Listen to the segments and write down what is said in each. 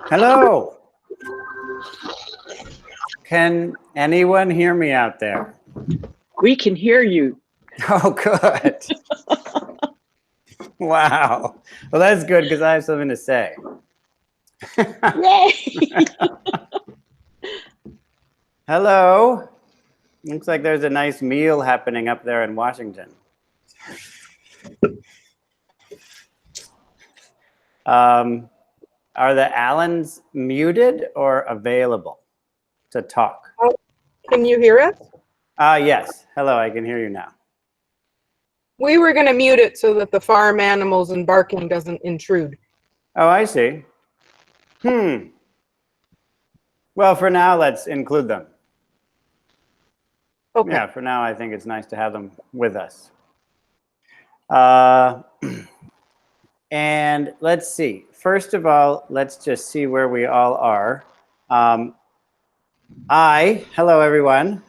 Hello. Can anyone hear me out there? We can hear you. Oh, good. Wow. Well, that's good because I have something to say. Yay! Hello. Looks like there's a nice meal happening up there in Washington. Are the Allens muted or available to talk? Can you hear us? Yes. Hello, I can hear you now. We were going to mute it so that the farm animals and barking doesn't intrude. Oh, I see. Well, for now, let's include them. Okay. Yeah, for now, I think it's nice to have them with us. And let's see. First of all, let's just see where we all are. Hello, everyone.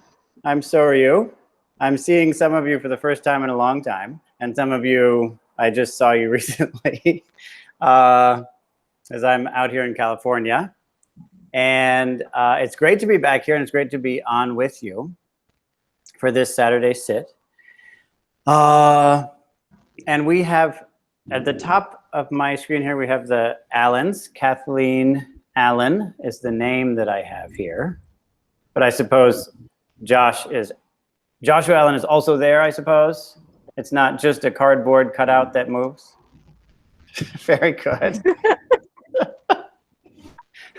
I'm Soryu. I'm seeing some of you for the first time in a long time, and some of you, I just saw you recently, as I'm out here in California. And it's great to be back here, and it's great to be on with you for this Saturday sit. And we have, at the top of my screen here, we have the Allens. Kathleen Allen is the name that I have here. But I suppose Joshua Allen is also there, I suppose. It's not just a cardboard cutout that moves. Very good.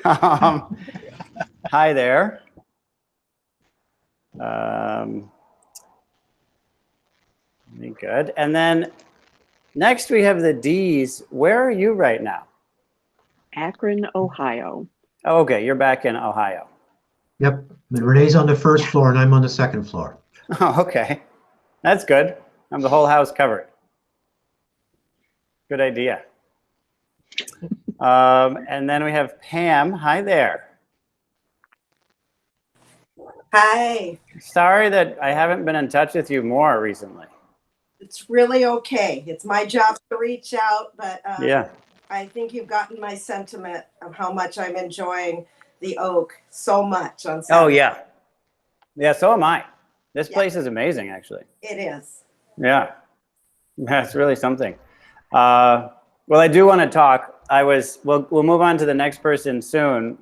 Hi there. Very good. And then next we have the D's. Where are you right now? Akron, Ohio. Oh, okay, you're back in Ohio. Yep, and Renee's on the first floor and I'm on the second floor. Oh, okay. That's good. I'm the whole house covered. Good idea. And then we have Pam. Hi there. Hi. Sorry that I haven't been in touch with you more recently. It's really okay. It's my job to reach out, but Yeah. I think you've gotten my sentiment of how much I'm enjoying the Oak so much on Saturday. Oh, yeah. Yeah, so am I. This Yeah. place is amazing, actually. It is. Yeah. That's really something. Well, I do want to talk. We'll move on to the next person soon,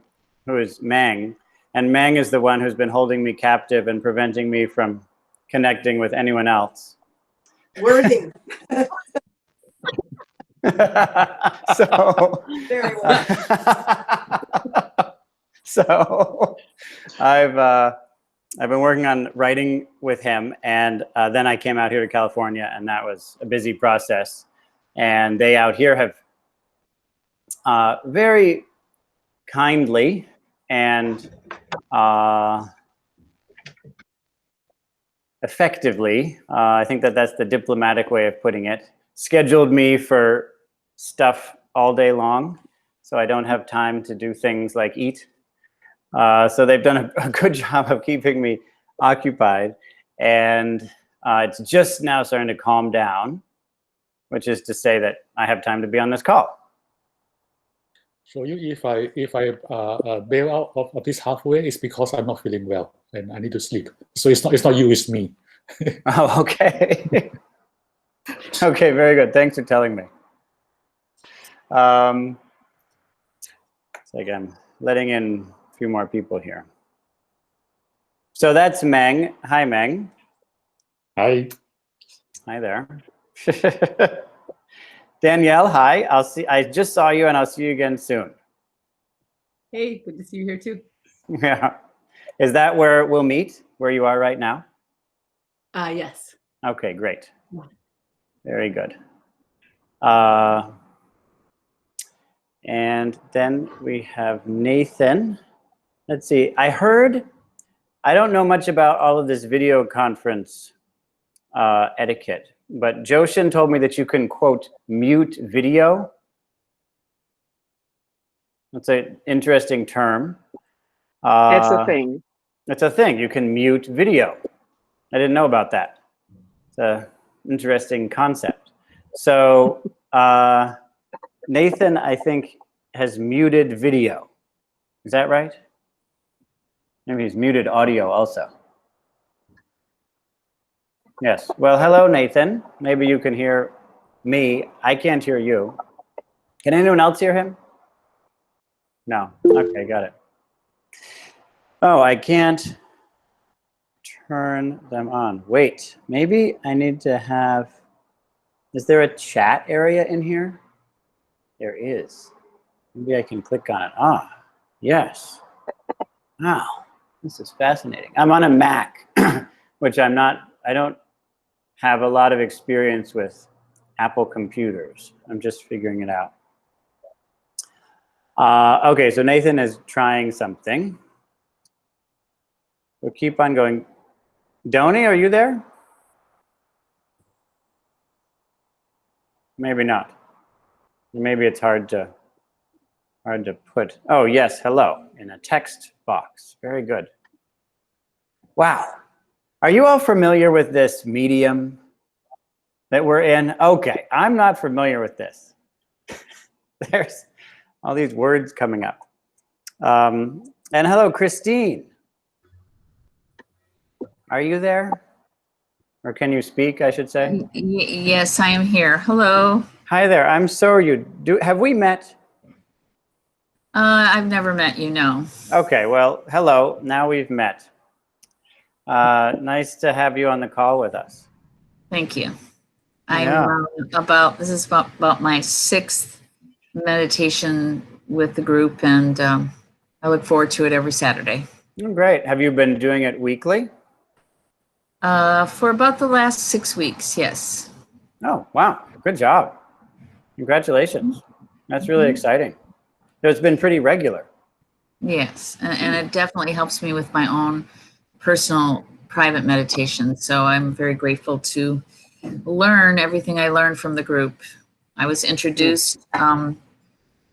who is Meng. And Meng is the one who's been holding me captive and preventing me from connecting with anyone else. Worthy. So, Very well. so I've been working on writing with him, and then I came out here to California, and that was a busy process. And they out here have very kindly and effectively, I think that's the diplomatic way of putting it, scheduled me for stuff all day long, so I don't have time to do things like eat. So they've done a good job of keeping me occupied, and it's just now starting to calm down, which is to say that I have time to be on this call. So if I bail out of this halfway, it's because I'm not feeling well and I need to sleep. So it's not you, it's me. Oh, okay. Okay, very good. Thanks for telling me. So again, letting in a few more people here. So that's Meng. Hi, Meng. Hi. Hi there. Danielle, hi. I just saw you, and I'll see you again soon. Hey, good to see you here too. Yeah. Is that where we'll meet? Where you are right now? Yes. Okay, great. Very good. And then we have Nathan. Let's see. I don't know much about all of this video conference etiquette, but Joshin told me that you can, quote, mute video. That's an interesting term. That's a thing. It's a thing. You can mute video. I didn't know about that. It's an interesting concept. So Nathan, I think, has muted video. Is that right? Maybe he's muted audio also. Yes. Well, hello, Nathan. Maybe you can hear me. I can't hear you. Can anyone else hear him? No. Okay, got it. Oh, I can't turn them on. Wait, maybe I need to have, is there a chat area in here? There is. Maybe I can click on it. Ah, yes. Wow, this is fascinating. I'm on a Mac, which I don't have a lot of experience with Apple computers. I'm just figuring it out. Okay, so Nathan is trying something. We'll keep on going. Doni, are you there? Maybe not. Maybe it's hard to put. Oh, yes, hello, in a text box. Very good. Wow. Are you all familiar with this medium that we're in? Okay, I'm not familiar with this. There's all these words coming up. And hello, Christine. Are you there? Or can you speak, I should say? Yes, I am here. Hello. Hi there, I'm Soryu. Have we met? I've never met you, no. Okay, well, hello, now we've met. Nice to have you on the call with us. Thank you. Yeah. This is about my 6th meditation with the group, and I look forward to it every Saturday. Oh, great. Have you been doing it weekly? For about the last 6 weeks, yes. Oh, wow. Good job. Congratulations. That's really exciting. So it's been pretty regular. Yes, and it definitely helps me with my own personal private meditation. So I'm very grateful to learn everything I learned from the group. I was introduced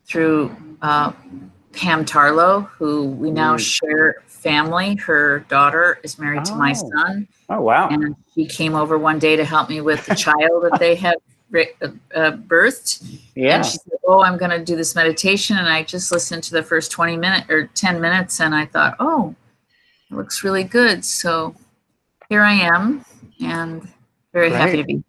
through Pam Tarlow, who we now share family. Her daughter is married to my son. Oh, wow. And she came over one day to help me with the child that they had birthed. Yeah. And she said, oh, I'm going to do this meditation. And I just listened to the first 20 minutes or 10 minutes. And I thought, oh, it looks really good. So here I am, and very happy to be here.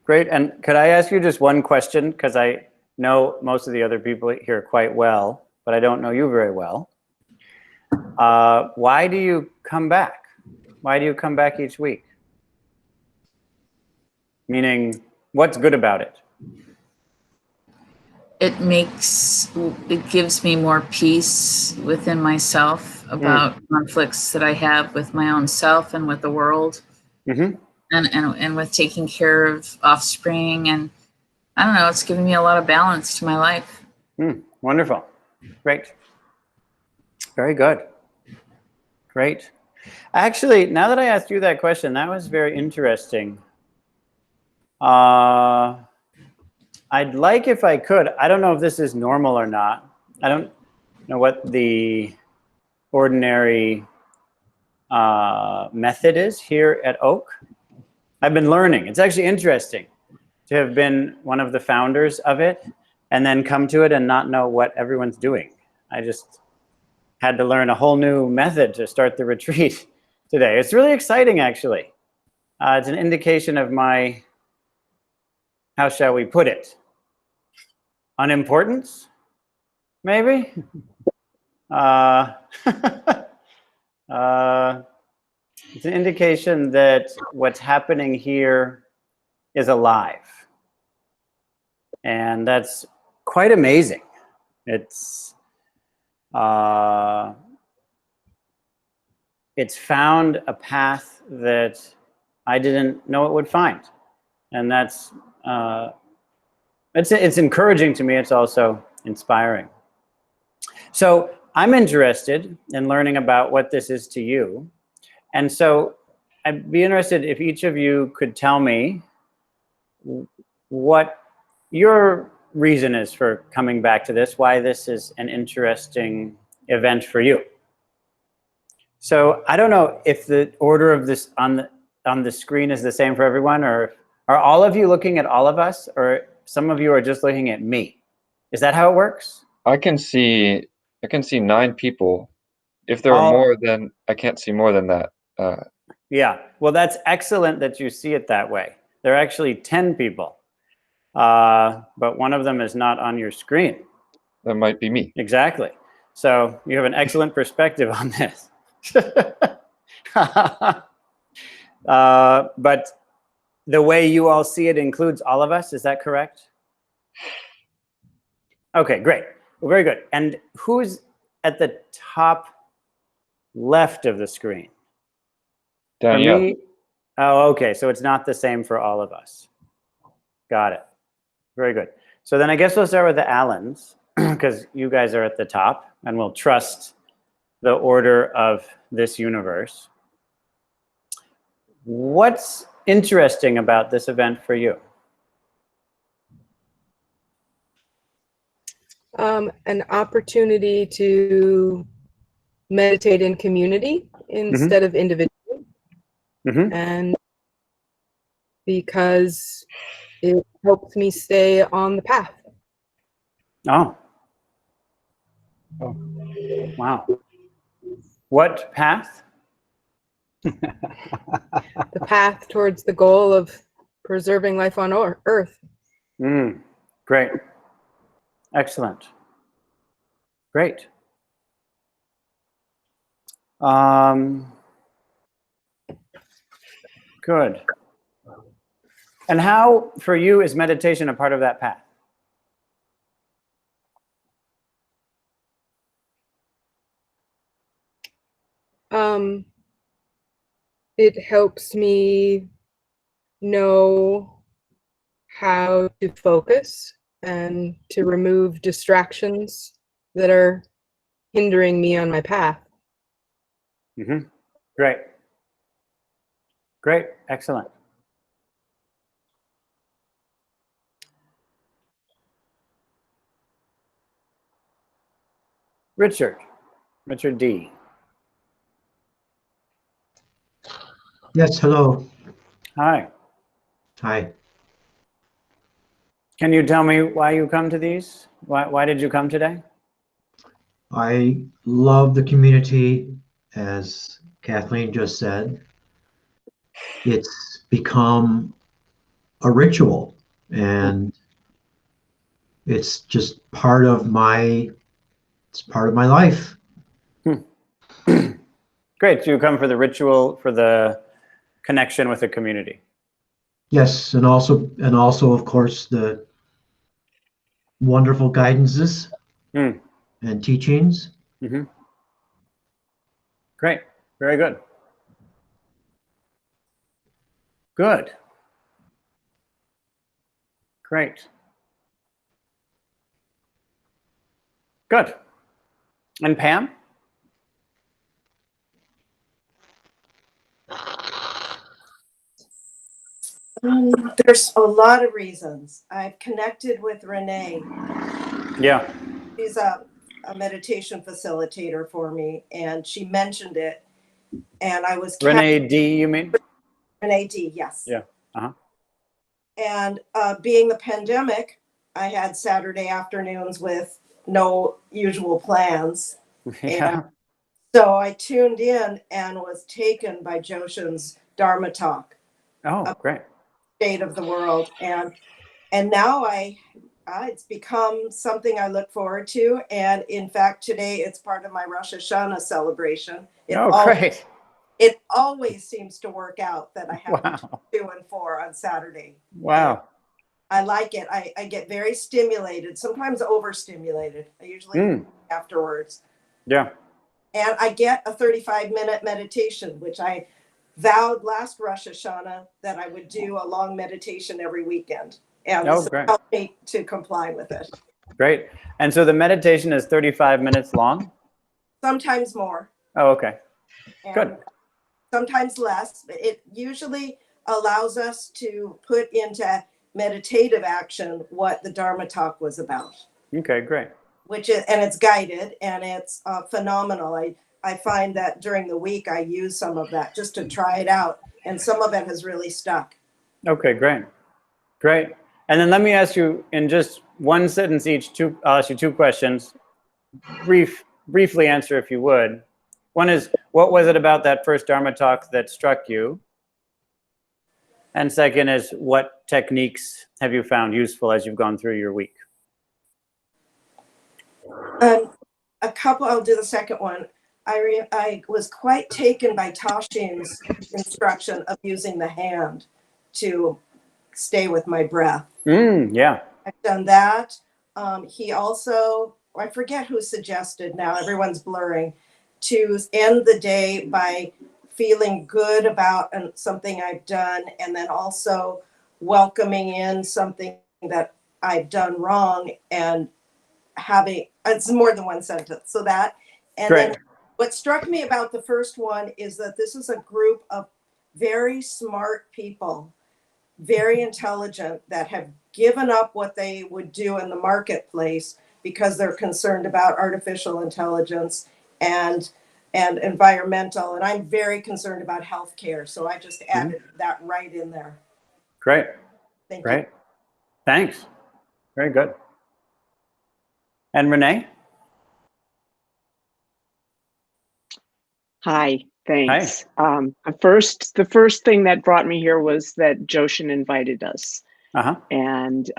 Great. And could I ask you just one question? Because I know most of the other people here quite well, but I don't know you very well. Why do you come back? Why do you come back each week? Meaning, what's good about it? It gives me more peace within myself about conflicts that I have with my own self and with the world, and with taking care of offspring. And I don't know, it's given me a lot of balance to my life. Wonderful. Great. Very good. Great. Actually, now that I asked you that question, that was very interesting. I'd like, if I could, I don't know if this is normal or not. I don't know what the ordinary method is here at Oak. I've been learning. It's actually interesting to have been one of the founders of it and then come to it and not know what everyone's doing. I just had to learn a whole new method to start the retreat today. It's really exciting, actually. It's an indication of my, how shall we put it, unimportance, maybe? It's an indication that what's happening here is alive. And that's quite amazing. It's found a path that I didn't know it would find. And that's, it's encouraging to me. It's also inspiring. So I'm interested in learning about what this is to you. And so I'd be interested if each of you could tell me what your reason is for coming back to this, why this is an interesting event for you. So I don't know if the order of this on the screen is the same for everyone, or are all of you looking at all of us, or some of you are just looking at me? Is that how it works? I can see 9 people. If there are All- more, then I can't see more than that. Yeah, well, that's excellent that you see it that way. There are actually 10 people, but one of them is not on your screen. That might be me. Exactly. So you have an excellent perspective on this. But the way you all see it includes all of us. Is that correct? Okay, great. Well, very good. And who's at the top left of the screen? For Danielle. me? Oh, okay. So it's not the same for all of us. Got it. Very good. So then I guess we'll start with the Allens, because you guys are at the top, and we'll trust the order of this universe. What's interesting about this event for you? An opportunity to meditate in community instead of individually. And because it helps me stay on the path. Oh. Wow. What path? The path towards the goal of preserving life on Earth. Great. Excellent. Great. Good. And how, for you, is meditation a part of that path? It helps me know how to focus and to remove distractions that are hindering me on my path. Great. Great. Excellent. Richard D. Yes, hello. Hi. Hi. Can you tell me why you come to these? Why did you come today? I love the community, as Kathleen just said. It's become a ritual, and it's just part of my life. Great. So you come for the ritual, for the connection with the community. Yes, and also of course the wonderful guidances and teachings. Great. Very good. Good. Great. Good. And Pam? There's a lot of reasons. I've connected with Renee. Yeah. She's a meditation facilitator for me, and she mentioned it. And I was Renee D, you mean? Renee D, yes. Yeah. And being the pandemic, I had Saturday afternoons with no usual plans. Yeah. And so I tuned in and was taken by Joshin's Dharma talk. Oh, great. State of the world. And now it's become something I look forward to. And in fact, today it's part of my Rosh Hashanah celebration. Great. It always seems to work out that I have 2 and 4 on Saturday. Wow. I like it. I get very stimulated, sometimes overstimulated. I usually afterwards. Yeah. And I get a 35-minute meditation, which I vowed last Rosh Hashanah that I would do a long meditation every weekend. And this great. helped me to comply with it. Great. And so the meditation is 35 minutes long? Sometimes more. Oh, okay. Good. Sometimes less. It usually allows us to put into meditative action what the Dharma talk was about. Okay, great. And it's guided and it's phenomenal. I find that during the week I use some of that just to try it out, and some of it has really stuck. Okay, great. Great. And then let me ask you in just one sentence each, I'll ask you two questions. Briefly answer if you would. One is, what was it about that first Dharma talk that struck you? And second is, what techniques have you found useful as you've gone through your week? A couple, I'll do the second one. I was quite taken by Tashin's instruction of using the hand to stay with my breath. Yeah. I've done that. He also, I forget who suggested now, everyone's blurring, to end the day by feeling good about something I've done, and then also welcoming in something that I've done wrong and having, it's more than one sentence. So that, and Great. then what struck me about the first one is that this is a group of very smart people, very intelligent, that have given up what they would do in the marketplace because they're concerned about artificial intelligence and environmental. And I'm very concerned about healthcare. So I just added that right in there. Great. Thank Great. you. Thanks. Very good. And Renee? Hi, thanks. The first thing that brought me here was that Joshin invited us, and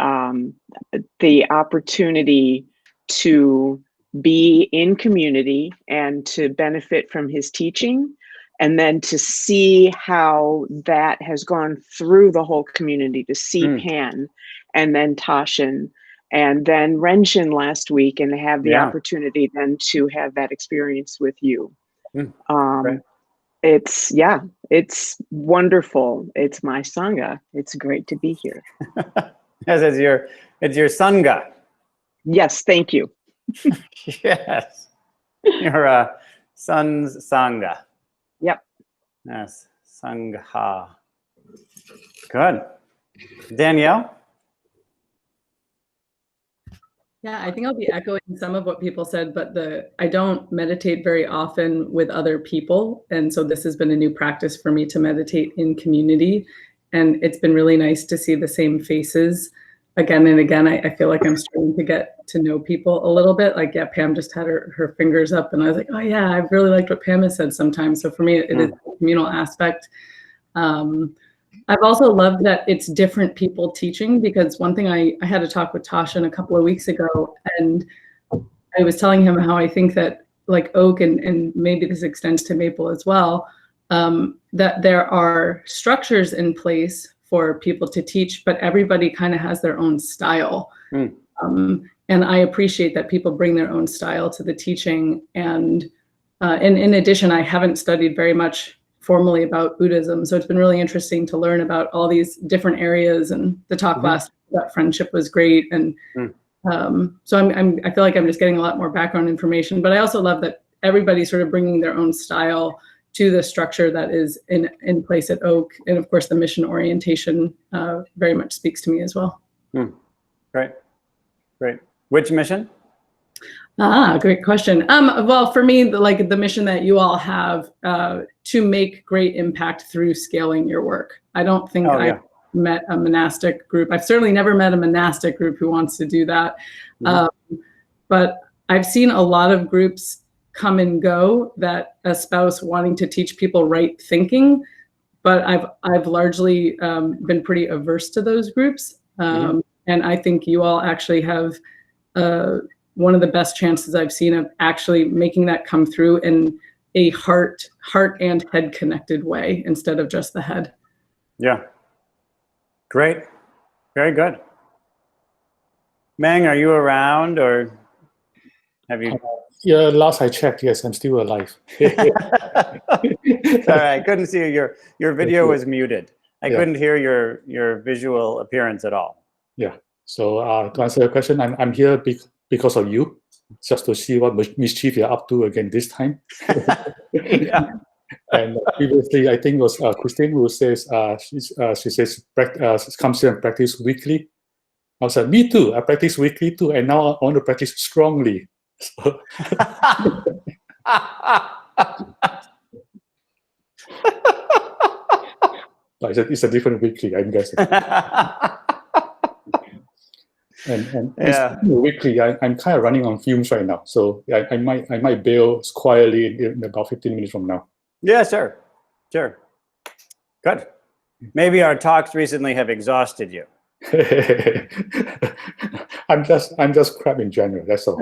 the opportunity to be in community and to benefit from his teaching, and then to see how that has gone through the whole community, to see Pan and then Tashin and then Renshin last week, and have the opportunity then to have that experience with you. Right. It's wonderful. It's my Sangha. It's great to be here. Yes, it's your Sangha. Yes, thank you. Yes. Your son's Sangha. Yep. Yes. Sangha. Good. Danielle? Yeah, I think I'll be echoing some of what people said, but I don't meditate very often with other people. And so this has been a new practice for me to meditate in community. And it's been really nice to see the same faces again and again. I feel like I'm starting to get to know people a little bit. Like, yeah, Pam just had her fingers up and I was like, oh yeah, I really liked what Pam has said sometimes. So for me, it is a communal aspect. I've also loved that it's different people teaching, because one thing I had a talk with Tashin a couple of weeks ago, and I was telling him how I think that like oak and maybe this extends to maple as well, that there are structures in place for people to teach, but everybody kind of has their own style. And I appreciate that people bring their own style to the teaching. And in addition, I haven't studied very much formally about Buddhism. So it's been really interesting to learn about all these different areas, and the talk last about friendship was great. And so I feel like I'm just getting a lot more background information, but I also love that everybody's sort of bringing their own style to the structure that is in place at Oak. And of course, the mission orientation very much speaks to me as well. Great. Great. Which mission? Great question. Well, for me, the mission that you all have to make great impact through scaling your work. I don't think I've met a monastic group. I've certainly never met a monastic group who wants to do that. But I've seen a lot of groups come and go that espouse wanting to teach people right thinking, but I've largely been pretty averse to those groups. And I think you all actually have one of the best chances I've seen of actually making that come through in a heart and head connected way instead of just the head. Yeah. Great. Very good. Meng, are you around, or have you? Yeah, last I checked, yes, I'm still alive. Sorry, I couldn't see you. Your video was muted. I couldn't hear your visual appearance at all. Yeah. So to answer your question, I'm here because of you, just to see what mischief you're up to again this time. And previously, I think it was Christine who says she says comes here and practice weekly. I said, me too. I practice weekly too, and now I want to practice strongly. So but it's a different weekly, I'm guessing. And Yeah. weekly, I'm kind of running on fumes right now, so I might bail quietly in about 15 minutes from now. Yeah, sure. Good. Maybe our talks recently have exhausted you. I'm just crap in general. That's all.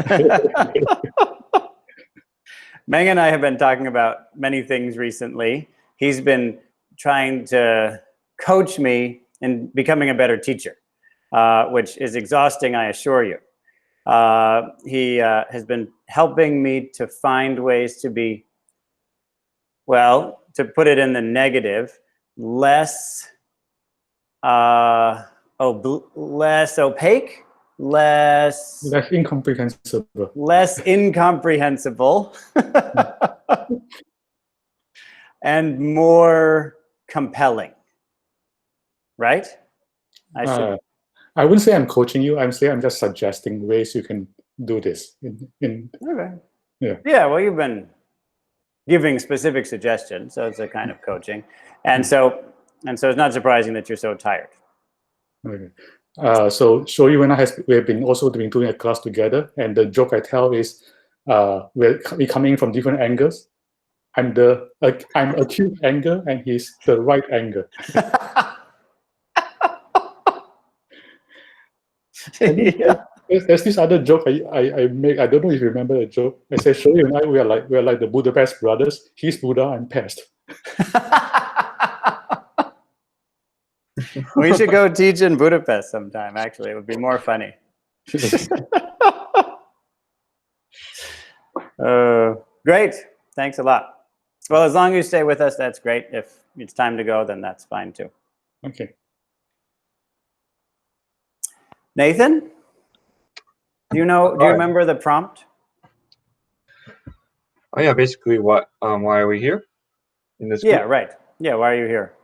Meng and I have been talking about many things recently. He's been trying to coach me in becoming a better teacher, which is exhausting, I assure you. He has been helping me to find ways to be, well, to put it in the negative, less less opaque, less incomprehensible, and more compelling, right? I wouldn't say I'm coaching you. I'm just suggesting ways you can do this. Okay. Yeah. Yeah. Well, you've been giving specific suggestions, so it's a kind of coaching, and so it's not surprising that you're so tired. Okay. So Soryu and I we've been also doing a class together, and the joke I tell is we're coming from different angles. I'm acute angle, and he's the right angle. Yeah. There's this other joke I make. I don't know if you remember the joke. I said Soryu and I we're like the Budapest brothers. He's Buddha, I'm Pest. We should go teach in Budapest sometime. Actually, it would be more funny. Great. Thanks a lot. Well, as long as you stay with us, that's great. If it's time to go, then that's fine too. Okay. Nathan, do you remember the prompt? Oh yeah, basically why are we here in this group? Yeah, right. Yeah, why are you here?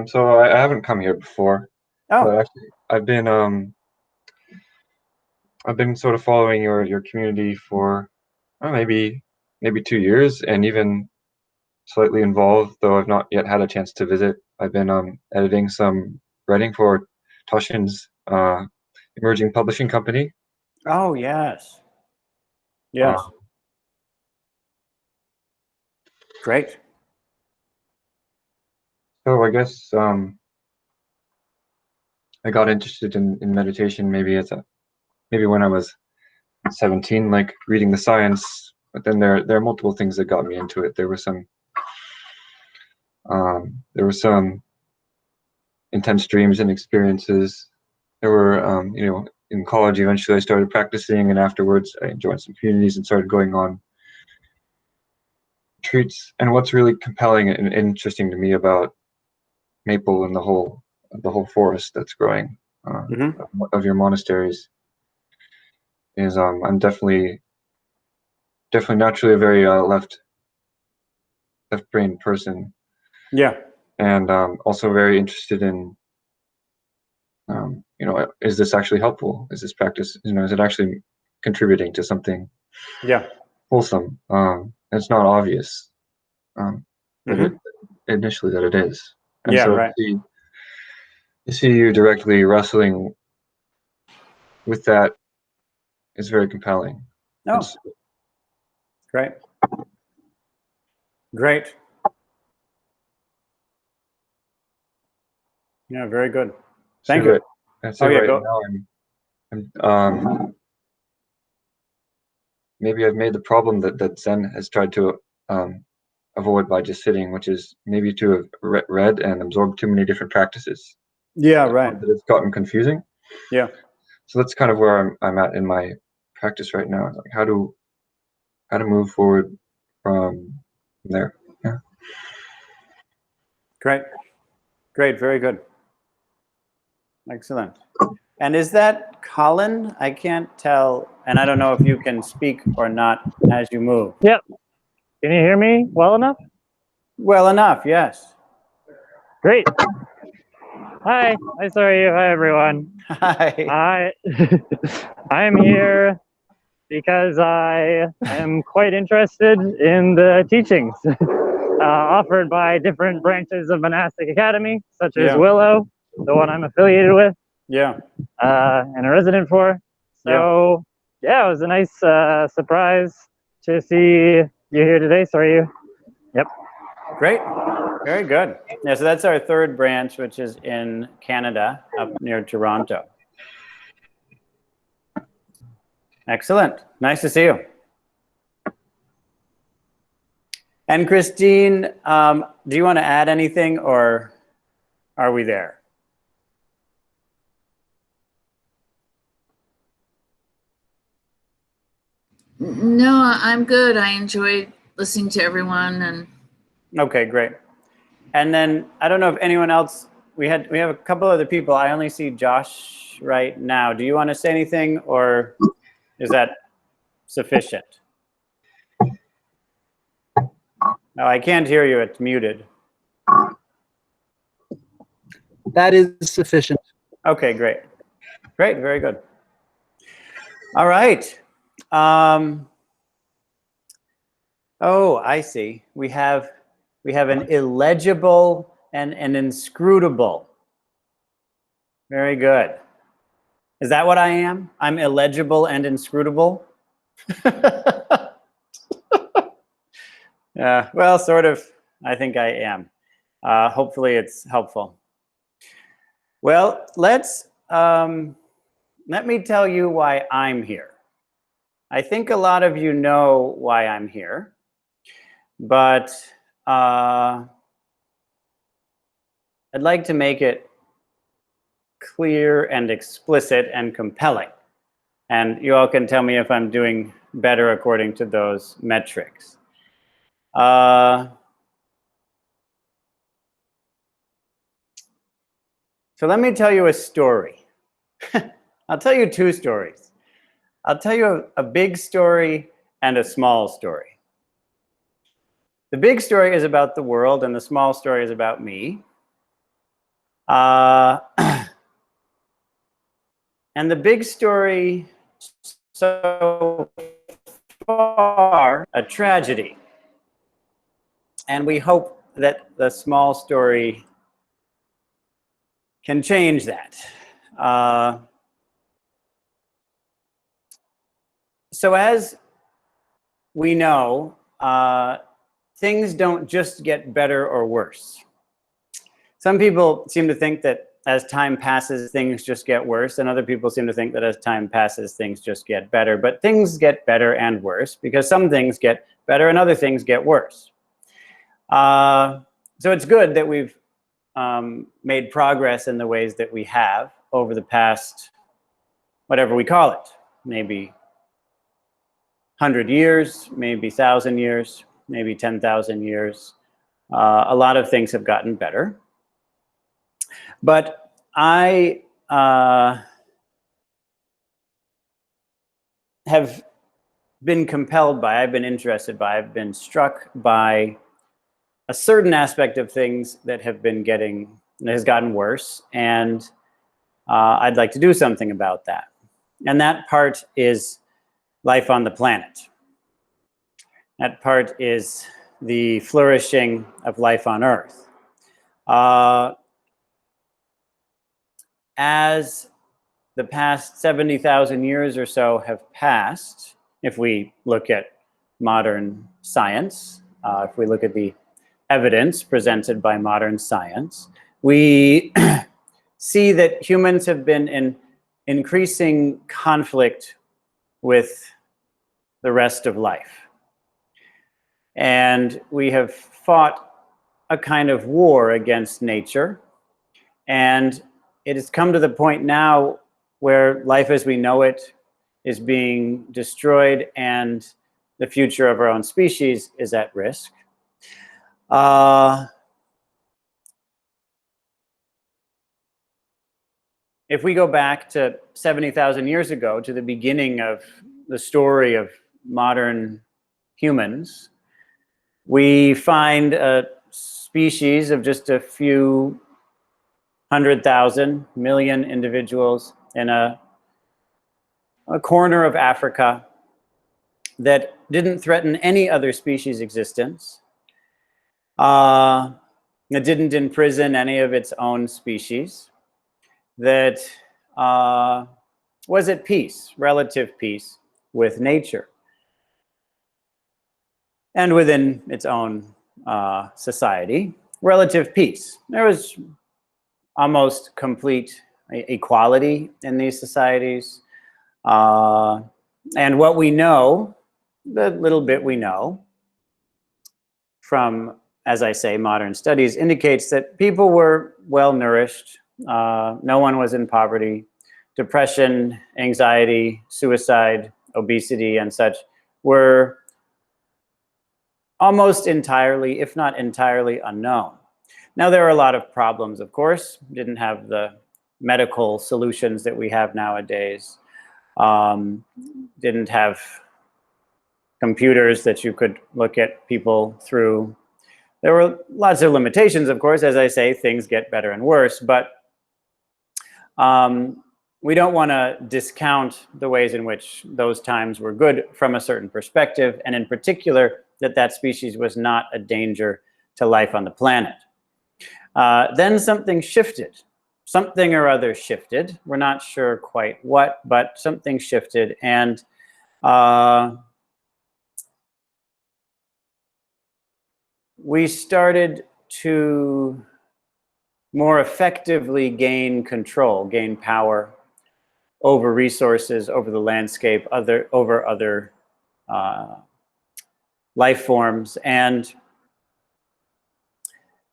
So I haven't come here before. Oh. But actually, I've been sort of following your community for maybe 2 years, and even slightly involved, though I've not yet had a chance to visit. I've been editing some writing for Toshin's emerging publishing company. Oh yes. Yes. Great. So I guess I got interested in meditation maybe when I was 17, like reading the science. But then there are multiple things that got me into it. There were some intense dreams and experiences. There were in college eventually I started practicing, and afterwards I joined some communities and started going on retreats. And what's really compelling and interesting to me about maple and the whole forest that's growing of your monasteries is I'm definitely naturally a very left-brained person. Yeah. And also very interested in is this actually helpful? Is this practice, is it actually contributing to something wholesome? It's not obvious initially that it is. And so to see you directly wrestling with that is very compelling. Oh, great. Great. Yeah, very good. Thank you. Now maybe I've made the problem that Zen has tried to avoid by just sitting, which is maybe to have read and absorbed too many different practices. Yeah, right. That it's gotten confusing. Yeah. So that's kind of where I'm at in my practice right now. Like how to move forward from there. Yeah. Great. Very good. Excellent. And is that Colin? I can't tell, and I don't know if you can speak or not as you move. Yep. Can you hear me well enough? Well enough, yes. Great. Hi, Soryu. Hi, everyone. Hi. I'm here because I am quite interested in the teachings offered by different branches of Monastic Academy, such as Willow, the one I'm affiliated with. Yeah. And a resident for. So yeah, it was a nice surprise to see you here today. Soryu. Yep. Great. Very good. Yeah, so that's our third branch, which is in Canada, up near Toronto. Excellent. Nice to see you. And Christine, do you want to add anything, or are we there? No, I'm good. I enjoyed listening to everyone, and Okay, great. And then I don't know if anyone else, we have a couple other people. I only see Josh right now. Do you want to say anything, or is that sufficient? No, I can't hear you. It's muted. That is sufficient. Okay, great. Great, very good. All right. Oh, I see. We have an illegible and an inscrutable. Very good. Is that what I am? I'm illegible and inscrutable? Yeah, well, sort of. I think I am. Hopefully it's helpful. Well, let me tell you why I'm here. I think a lot of you know why I'm here, but I'd like to make it clear and explicit and compelling. And you all can tell me if I'm doing better according to those metrics. So let me tell you a story. I'll tell you two stories. I'll tell you a big story and a small story. The big story is about the world, and the small story is about me. And the big story so far, a tragedy. And we hope that the small story can change that. So as we know, things don't just get better or worse. Some people seem to think that as time passes, things just get worse, and other people seem to think that as time passes, things just get better. But things get better and worse because some things get better and other things get worse. So it's good that we've made progress in the ways that we have over the past, whatever we call it, maybe 100 years, maybe 1,000 years, maybe 10,000 years. A lot of things have gotten better. But I have been compelled by, I've been interested by, I've been struck by a certain aspect of things that have been has gotten worse, and I'd like to do something about that. And that part is life on the planet. That part is the flourishing of life on Earth. As the past 70,000 years or so have passed, if we look at modern science, if we look at the evidence presented by modern science, we see that humans have been in increasing conflict with the rest of life. And we have fought a kind of war against nature. And it has come to the point now where life as we know it is being destroyed and the future of our own species is at risk. If we go back to 70,000 years ago, to the beginning of the story of modern humans, we find a species of just a few 100,000, million individuals in a corner of Africa that didn't threaten any other species' existence. It didn't imprison any of its own species. That was at peace, relative peace with nature and within its own society, relative peace. There was almost complete equality in these societies. And what we know, the little bit we know from, as I say, modern studies, indicates that people were well nourished. No one was in poverty. Depression, anxiety, suicide, obesity, and such were almost entirely, if not entirely, unknown. Now, there are a lot of problems, of course. Didn't have the medical solutions that we have nowadays. Didn't have computers that you could look at people through. There were lots of limitations, of course. As I say, things get better and worse, but we don't want to discount the ways in which those times were good from a certain perspective, and in particular, that species was not a danger to life on the planet. Then something shifted. Something or other shifted. We're not sure quite what, but something shifted, and we started to more effectively gain control, gain power over resources, over the landscape, over other life forms, and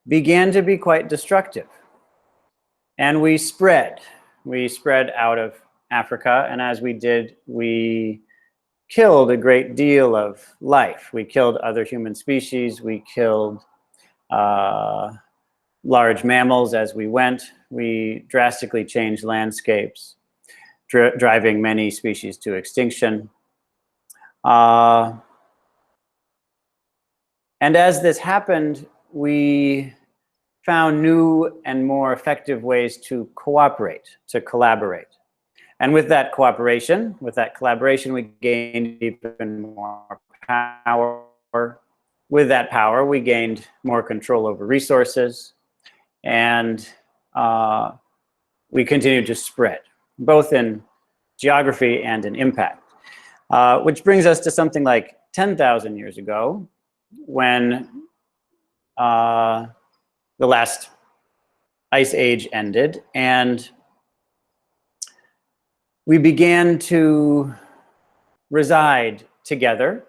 began to be quite destructive. And we spread out of Africa, and as we did, we killed a great deal of life. We killed other human species, we killed large mammals as we went. We drastically changed landscapes, driving many species to extinction. And as this happened, we found new and more effective ways to cooperate, to collaborate. And with that cooperation, with that collaboration, we gained even more power. With that power, we gained more control over resources, and we continued to spread, both in geography and in impact. Which brings us to something like 10,000 years ago, when the last ice age ended, and we began to reside together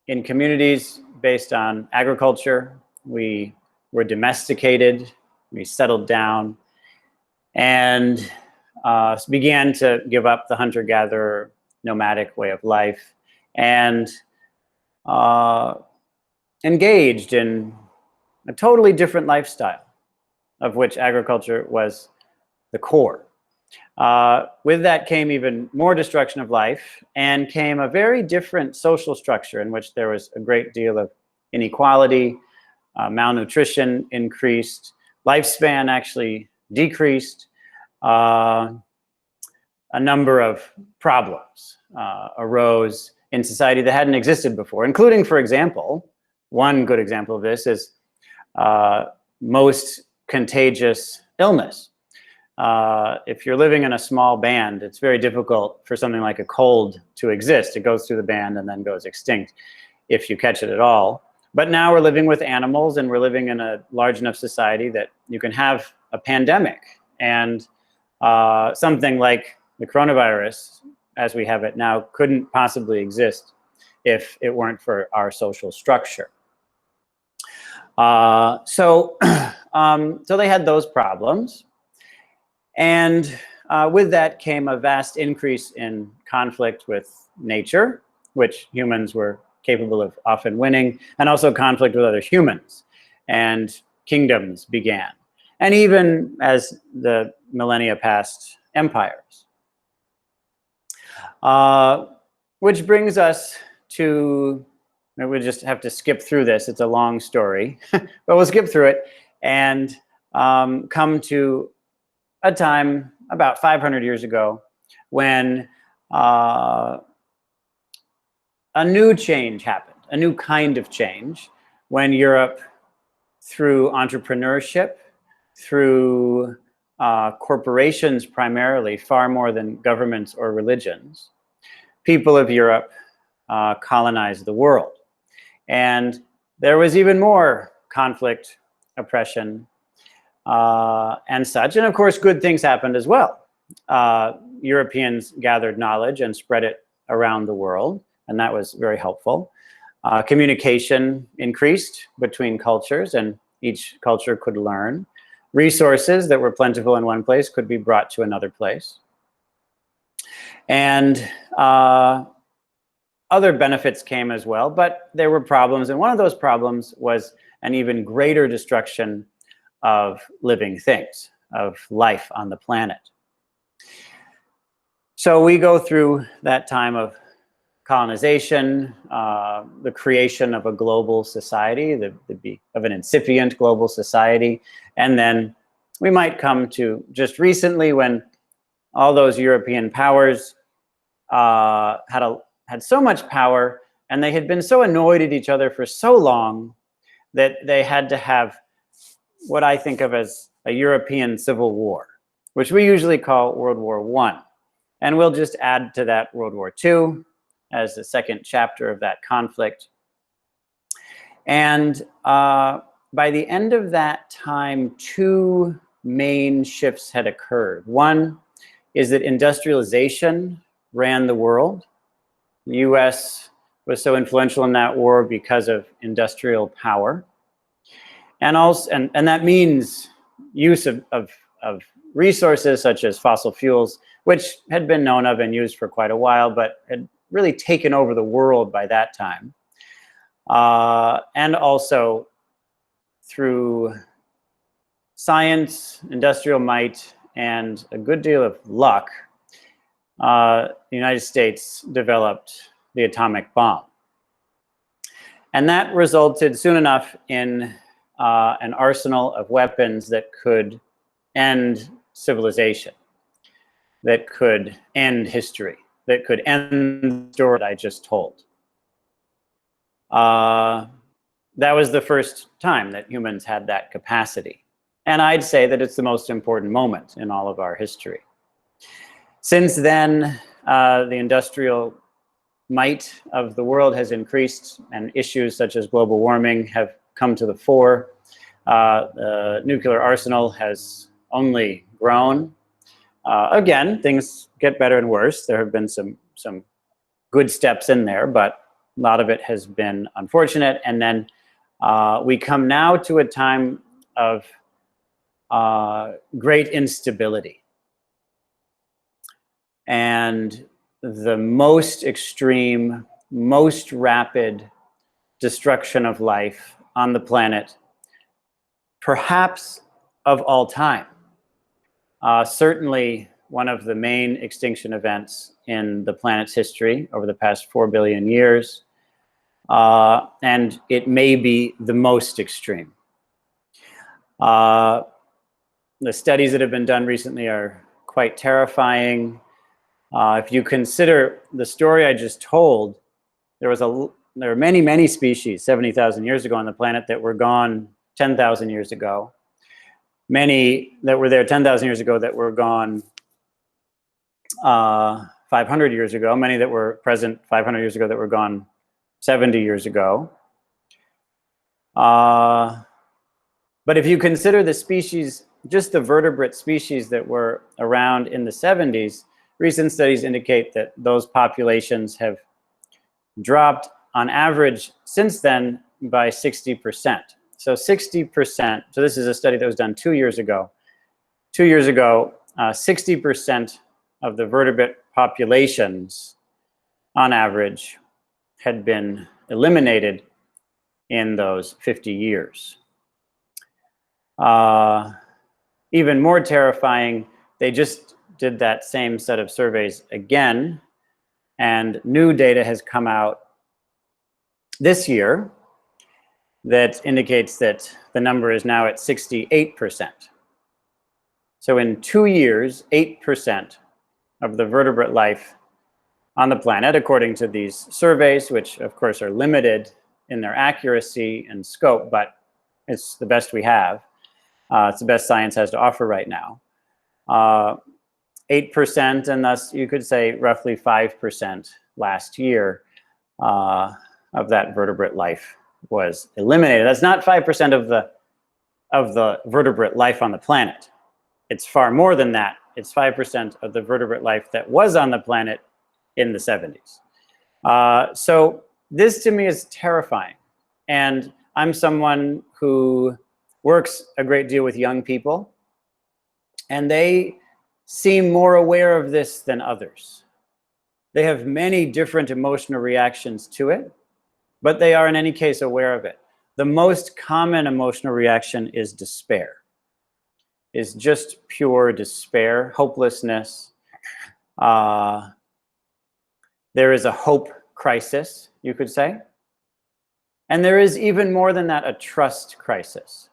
in communities based on agriculture. We were domesticated, we settled down, and began to give up the hunter-gatherer nomadic way of life, and engaged in a totally different lifestyle, of which agriculture was the core. With that came even more destruction of life, and came a very different social structure in which there was a great deal of inequality, malnutrition increased, lifespan actually decreased, a number of problems arose in society that hadn't existed before, including, for example, one good example of this is most contagious illness. If you're living in a small band, it's very difficult for something like a cold to exist. It goes through the band and then goes extinct if you catch it at all. But now we're living with animals, and we're living in a large enough society that you can have a pandemic, and something like the coronavirus, as we have it now, couldn't possibly exist if it weren't for our social structure. So they had those problems. And with that came a vast increase in conflict with nature, which humans were capable of often winning, and also conflict with other humans. And kingdoms began. And even as the millennia passed, empires. Which brings us to, we just have to skip through this. It's a long story, but we'll skip through it and come to a time about 500 years ago when a new change happened, a new kind of change, when Europe, through entrepreneurship, through corporations primarily, far more than governments or religions, people of Europe colonized the world. And there was even more conflict, oppression, and such. And of course, good things happened as well. Europeans gathered knowledge and spread it around the world, and that was very helpful. Communication increased between cultures, and each culture could learn. Resources that were plentiful in one place could be brought to another place. And other benefits came as well, but there were problems. And one of those problems was an even greater destruction of living things, of life on the planet. So we go through that time of colonization, the creation of a global society, of an incipient global society. And then we might come to just recently when all those European powers had so much power, and they had been so annoyed at each other for so long that they had to have what I think of as a European civil war, which we usually call World War I. And we'll just add to that World War II as the second chapter of that conflict. And by the end of that time, two main shifts had occurred. One is that industrialization ran the world. The US was so influential in that war because of industrial power. And also, and that means use of resources such as fossil fuels, which had been known of and used for quite a while, but had really taken over the world by that time. And also through science, industrial might, and a good deal of luck, the United States developed the atomic bomb. And that resulted soon enough in an arsenal of weapons that could end civilization, that could end history, that could end the story that I just told. That was the first time that humans had that capacity. And I'd say that it's the most important moment in all of our history. Since then, the industrial might of the world has increased, and issues such as global warming have come to the fore. The nuclear arsenal has only grown. Again, things get better and worse. There have been some good steps in there, but a lot of it has been unfortunate. And then we come now to a time of great instability. And the most extreme, most rapid destruction of life on the planet, perhaps of all time. Certainly one of the main extinction events in the planet's history over the past 4 billion years. And it may be the most extreme. The studies that have been done recently are quite terrifying. If you consider the story I just told, there were many, many species 70,000 years ago on the planet that were gone 10,000 years ago. Many that were there 10,000 years ago that were gone 500 years ago. Many that were present 500 years ago that were gone 70 years ago. But if you consider the species, just the vertebrate species that were around in the 70s, recent studies indicate that those populations have dropped on average since then by 60%. So 60%, so this is a study that was done 2 years ago. 2 years ago, 60% of the vertebrate populations on average had been eliminated in those 50 years. Even more terrifying, they just did that same set of surveys again, and new data has come out this year that indicates that the number is now at 68%. So in 2 years, 8% of the vertebrate life on the planet, according to these surveys, which of course are limited in their accuracy and scope, but it's the best we have. It's the best science has to offer right now. 8%, and thus you could say roughly 5% last year of that vertebrate life was eliminated. That's not 5% of the vertebrate life on the planet. It's far more than that. It's 5% of the vertebrate life that was on the planet in the 70s. So this to me is terrifying. And I'm someone who works a great deal with young people, and they seem more aware of this than others. They have many different emotional reactions to it, but they are in any case aware of it. The most common emotional reaction is despair, is just pure despair, hopelessness. There is a hope crisis, you could say. And there is even more than that, a trust crisis.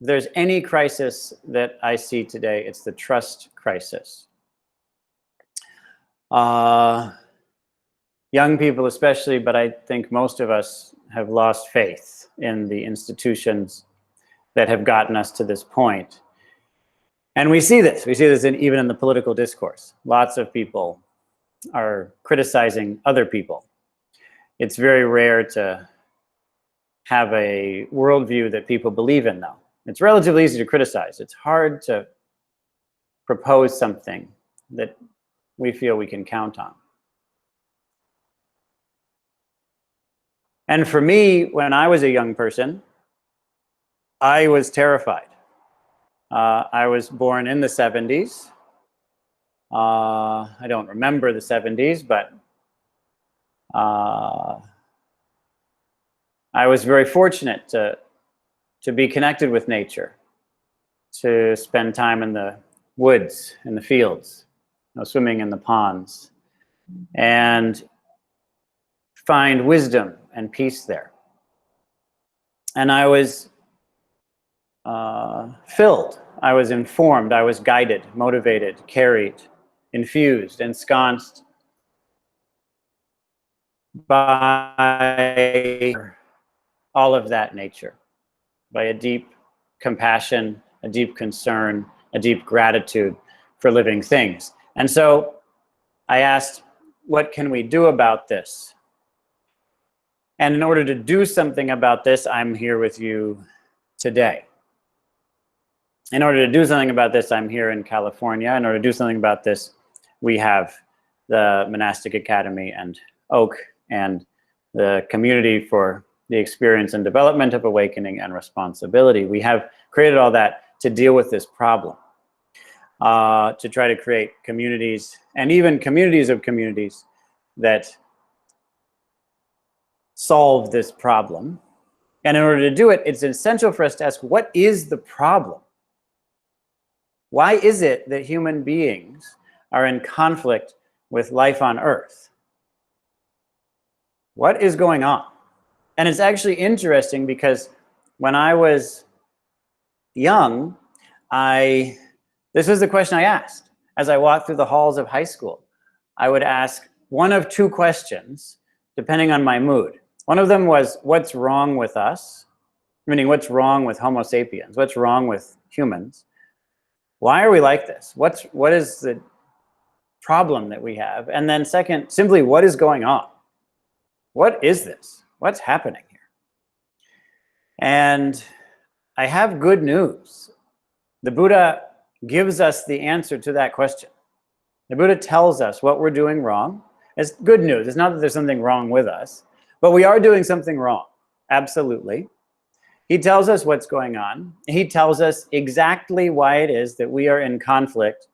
If there's any crisis that I see today, it's the trust crisis. Young people especially, but I think most of us have lost faith in the institutions that have gotten us to this point. And we see this even in the political discourse. Lots of people are criticizing other people. It's very rare to have a worldview that people believe in, though. It's relatively easy to criticize. It's hard to propose something that we feel we can count on. And for me, when I was a young person, I was terrified. I was born in the 70s. I don't remember the 70s, but I was very fortunate to be connected with nature, to spend time in the woods, in the fields, swimming in the ponds, and find wisdom and peace there. And I was filled, I was informed, I was guided, motivated, carried, infused, ensconced by all of that nature, by a deep compassion, a deep concern, a deep gratitude for living things. And so I asked, what can we do about this? And in order to do something about this, I'm here with you today. In order to do something about this, I'm here in California. In order to do something about this, we have the Monastic Academy and Oak and the Community for the Experience and Development of Awakening and Responsibility. We have created all that to deal with this problem, to try to create communities and even communities of communities that solve this problem. And in order to do it, it's essential for us to ask, what is the problem? Why is it that human beings are in conflict with life on Earth? What is going on? And it's actually interesting because when I was young, this was the question I asked. As I walked through the halls of high school, I would ask one of two questions, depending on my mood. One of them was, what's wrong with us? Meaning, what's wrong with Homo sapiens? What's wrong with humans? Why are we like this? What is the problem that we have? And then second, simply, what is going on? What is this? What's happening here? And I have good news. The Buddha gives us the answer to that question. The Buddha tells us what we're doing wrong. It's good news. It's not that there's something wrong with us, but we are doing something wrong. Absolutely. He tells us what's going on. He tells us exactly why it is that we are in conflict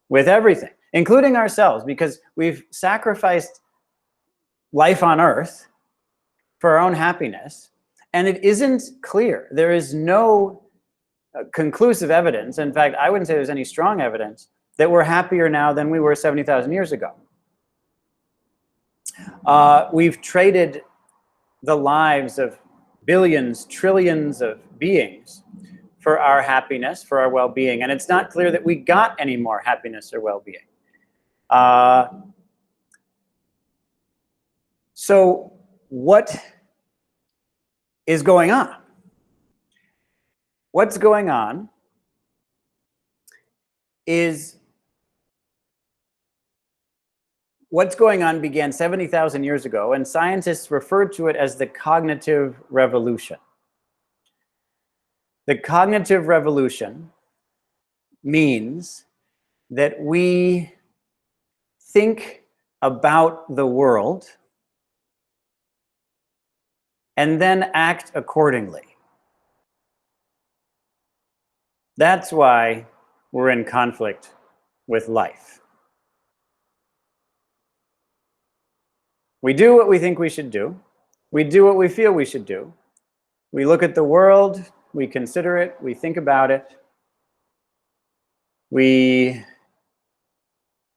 with everything, including ourselves, because we've sacrificed life on Earth for our own happiness, and it isn't clear. There is no conclusive evidence. In fact, I wouldn't say there's any strong evidence that we're happier now than we were 70,000 years ago. We've traded the lives of billions, trillions of beings for our happiness, for our well-being, and it's not clear that we got any more happiness or well-being. So what is going on? What's going on is what's going on began 70,000 years ago, and scientists referred to it as the cognitive revolution. The cognitive revolution means that we think about the world and then act accordingly. That's why we're in conflict with life. We do what we think we should do. We do what we feel we should do. We look at the world, we consider it, we think about it. We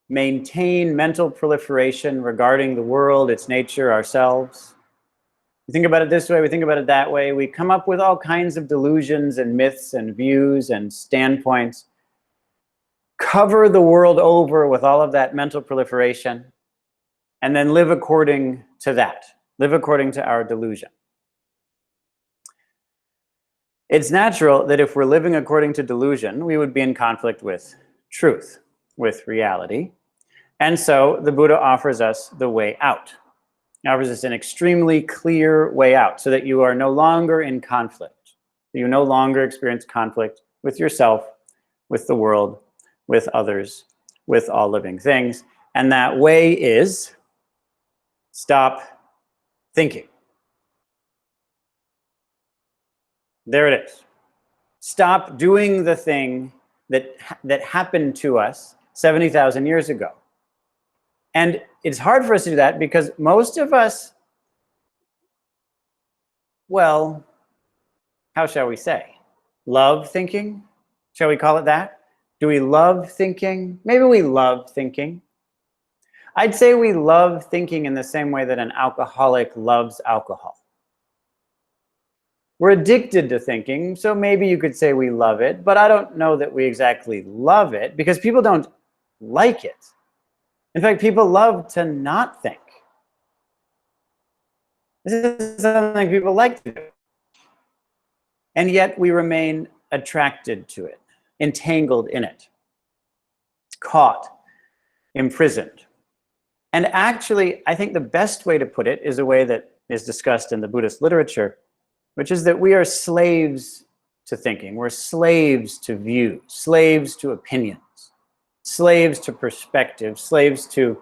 maintain mental proliferation regarding the world, its nature, ourselves. We think about it this way, we think about it that way. We come up with all kinds of delusions and myths and views and standpoints. Cover the world over with all of that mental proliferation, and then live according to that. Live according to our delusion. It's natural that if we're living according to delusion, we would be in conflict with truth, with reality. And so the Buddha offers us the way out. He offers us an extremely clear way out so that you are no longer in conflict. You no longer experience conflict with yourself, with the world, with others, with all living things. And that way is stop thinking. There it is. Stop doing the thing that happened to us 70,000 years ago. And it's hard for us to do that because most of us, well, how shall we say? Love thinking? Shall we call it that? Do we love thinking? Maybe we love thinking. I'd say we love thinking in the same way that an alcoholic loves alcohol. We're addicted to thinking, so maybe you could say we love it, but I don't know that we exactly love it because people don't like it. In fact, people love to not think. This is something people like to do. And yet we remain attracted to it, entangled in it, caught, imprisoned. And actually, I think the best way to put it is a way that is discussed in the Buddhist literature, which is that we are slaves to thinking. We're slaves to views, slaves to opinions, slaves to perspective, slaves to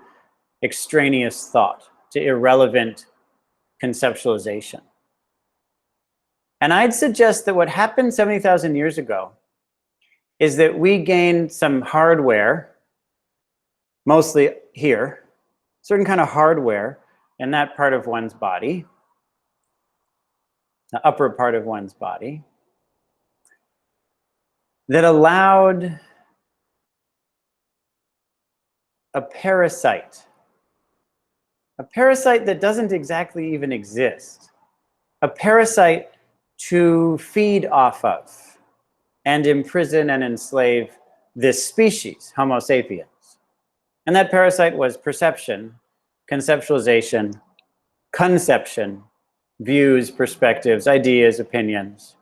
extraneous thought, to irrelevant conceptualization. And I'd suggest that what happened 70,000 years ago is that we gained some hardware, mostly here, certain kind of hardware in that part of one's body, the upper part of one's body, that allowed a parasite that doesn't exactly even exist, a parasite to feed off of and imprison and enslave this species, Homo sapiens. And that parasite was perception, conceptualization, conception, views, perspectives, ideas, opinions.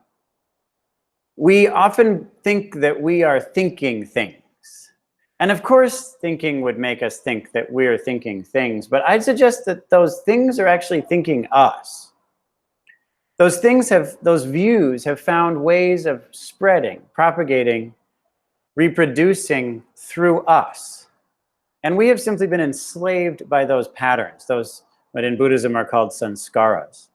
We often think that we are thinking things. And of course, thinking would make us think that we're thinking things, but I'd suggest that those things are actually thinking us. Those views have found ways of spreading, propagating, reproducing through us. And we have simply been enslaved by those patterns, those what in Buddhism are called sanskaras.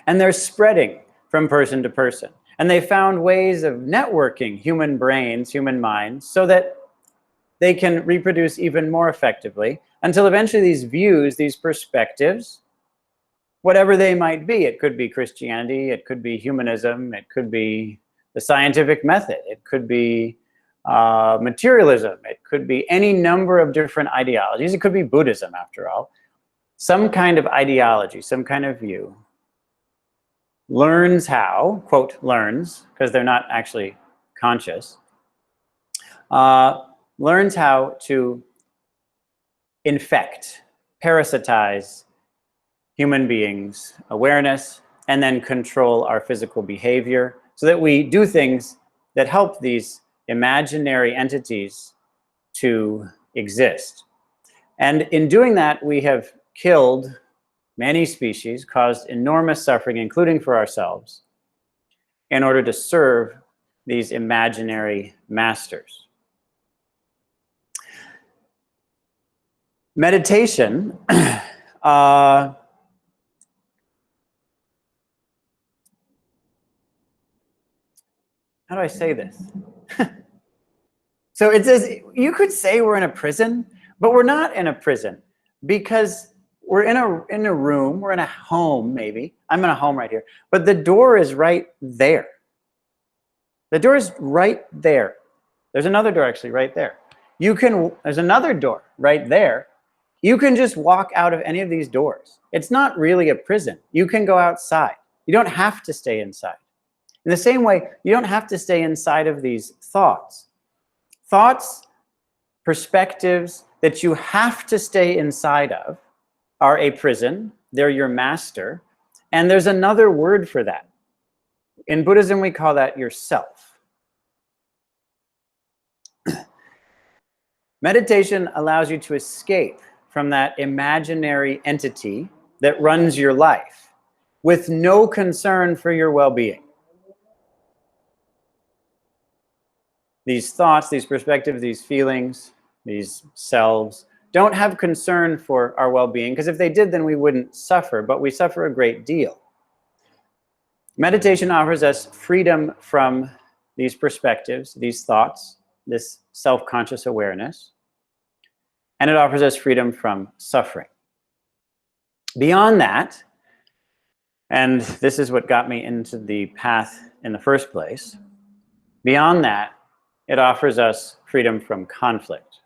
And they're spreading from person to person. And they found ways of networking human brains, human minds, so that they can reproduce even more effectively until eventually these views, these perspectives, whatever they might be, it could be Christianity, it could be humanism, it could be the scientific method, it could be materialism, it could be any number of different ideologies, it could be Buddhism after all. Some kind of ideology, some kind of view learns how, quote, learns, because they're not actually conscious, learns how to infect, parasitize human beings' awareness, and then control our physical behavior so that we do things that help these imaginary entities to exist. And in doing that, we have killed many species, caused enormous suffering, including for ourselves, in order to serve these imaginary masters. Meditation, how do I say this? So it says, you could say we're in a prison, but we're not in a prison, because we're in a room, we're in a home maybe. I'm in a home right here, but the door is right there. The door is right there. There's another door actually right there. There's another door right there. You can just walk out of any of these doors. It's not really a prison. You can go outside. You don't have to stay inside. In the same way, you don't have to stay inside of these thoughts. Thoughts, perspectives that you have to stay inside of are a prison. They're your master. And there's another word for that. In Buddhism, we call that yourself. Meditation allows you to escape from that imaginary entity that runs your life with no concern for your well-being. These thoughts, these perspectives, these feelings, these selves don't have concern for our well-being, because if they did, then we wouldn't suffer, but we suffer a great deal. Meditation offers us freedom from these perspectives, these thoughts, this self-conscious awareness, and it offers us freedom from suffering. Beyond that, and this is what got me into the path in the first place, beyond that, it offers us freedom from conflict.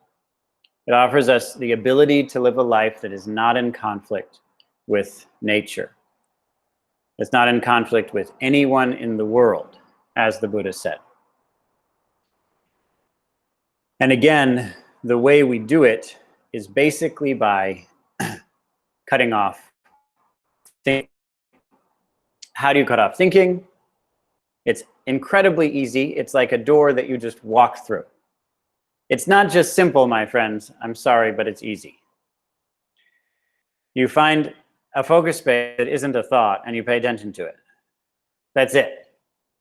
It offers us the ability to live a life that is not in conflict with nature. It's not in conflict with anyone in the world, as the Buddha said. And again, the way we do it is basically by cutting off thinking. How do you cut off thinking? It's incredibly easy. It's like a door that you just walk through. It's not just simple, my friends. I'm sorry, but it's easy. You find a focus space that isn't a thought and you pay attention to it. That's it.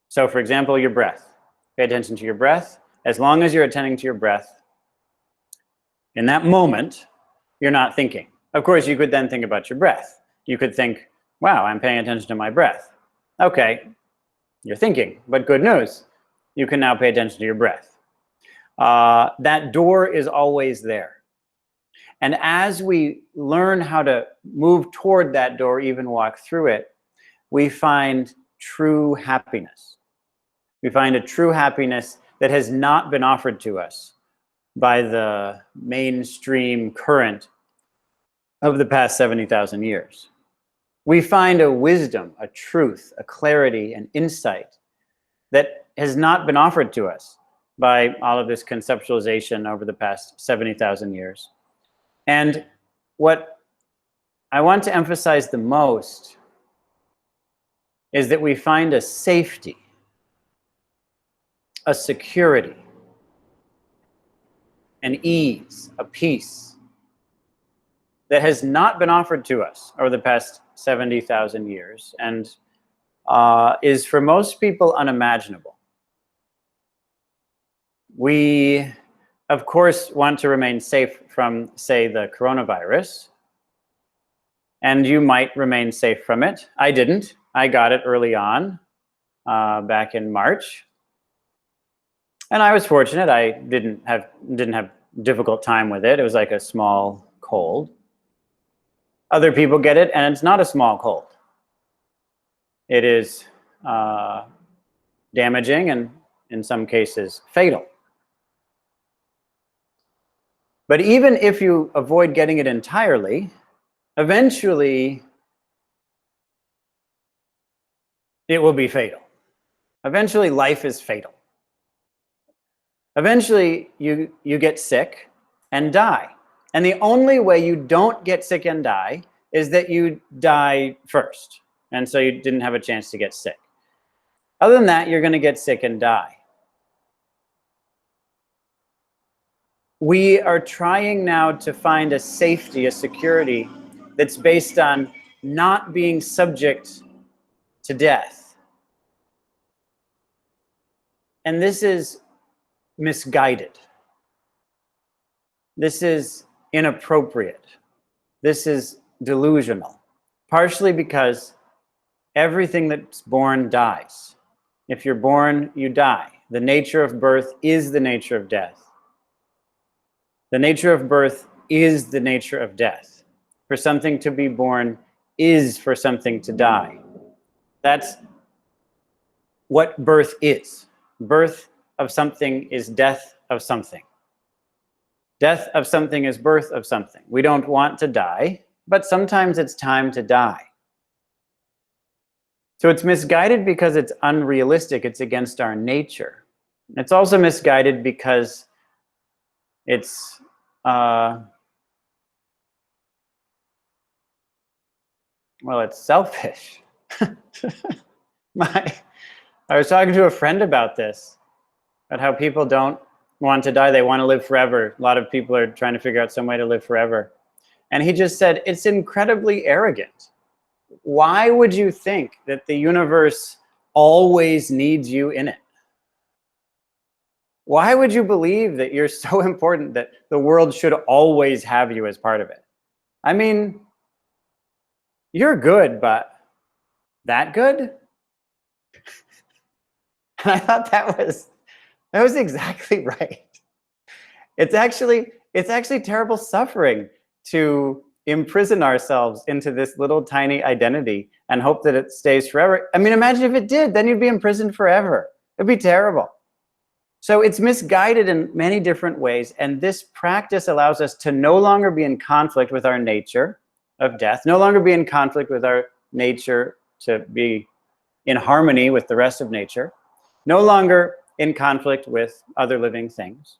So for example, your breath. Pay attention to your breath. As long as you're attending to your breath, in that moment, you're not thinking. Of course, you could then think about your breath. You could think, wow, I'm paying attention to my breath. Okay, you're thinking, but good news. You can now pay attention to your breath. That door is always there. And as we learn how to move toward that door, even walk through it, we find true happiness. We find a true happiness that has not been offered to us by the mainstream current of the past 70,000 years. We find a wisdom, a truth, a clarity, an insight that has not been offered to us by all of this conceptualization over the past 70,000 years. And what I want to emphasize the most is that we find a safety, a security, an ease, a peace that has not been offered to us over the past 70,000 years and is for most people unimaginable. We, of course, want to remain safe from, say, the coronavirus, and you might remain safe from it. I didn't. I got it early on, back in March. And I was fortunate. I didn't have difficult time with it. It was like a small cold. Other people get it, and it's not a small cold. It is damaging and, in some cases, fatal. But even if you avoid getting it entirely, eventually it will be fatal. Eventually, life is fatal. Eventually, you get sick and die. And the only way you don't get sick and die is that you die first. And so you didn't have a chance to get sick. Other than that, you're going to get sick and die. we are trying now to find a safety, a security that's based on not being subject to death. And this is misguided. This is inappropriate. This is delusional. Partially because everything that's born dies. If you're born, you die. The nature of birth is the nature of death. The nature of birth is the nature of death. For something to be born is for something to die. That's what birth is. Birth of something is death of something. Death of something is birth of something. We don't want to die, but sometimes it's time to die. So it's misguided because it's unrealistic. It's against our nature. It's also misguided because it's well, it's selfish. I was talking to a friend about this, about how people don't want to die. They want to live forever. A lot of people are trying to figure out some way to live forever. And he just said, it's incredibly arrogant. Why would you think that the universe always needs you in it? Why would you believe that you're so important that the world should always have you as part of it? I mean, you're good, but that good? And I thought that was exactly right. It's actually terrible suffering to imprison ourselves into this little tiny identity and hope that it stays forever. I mean, imagine if it did, then you'd be imprisoned forever. It'd be terrible. So it's misguided in many different ways, and this practice allows us to no longer be in conflict with our nature of death, no longer be in conflict with our nature to be in harmony with the rest of nature, no longer in conflict with other living things,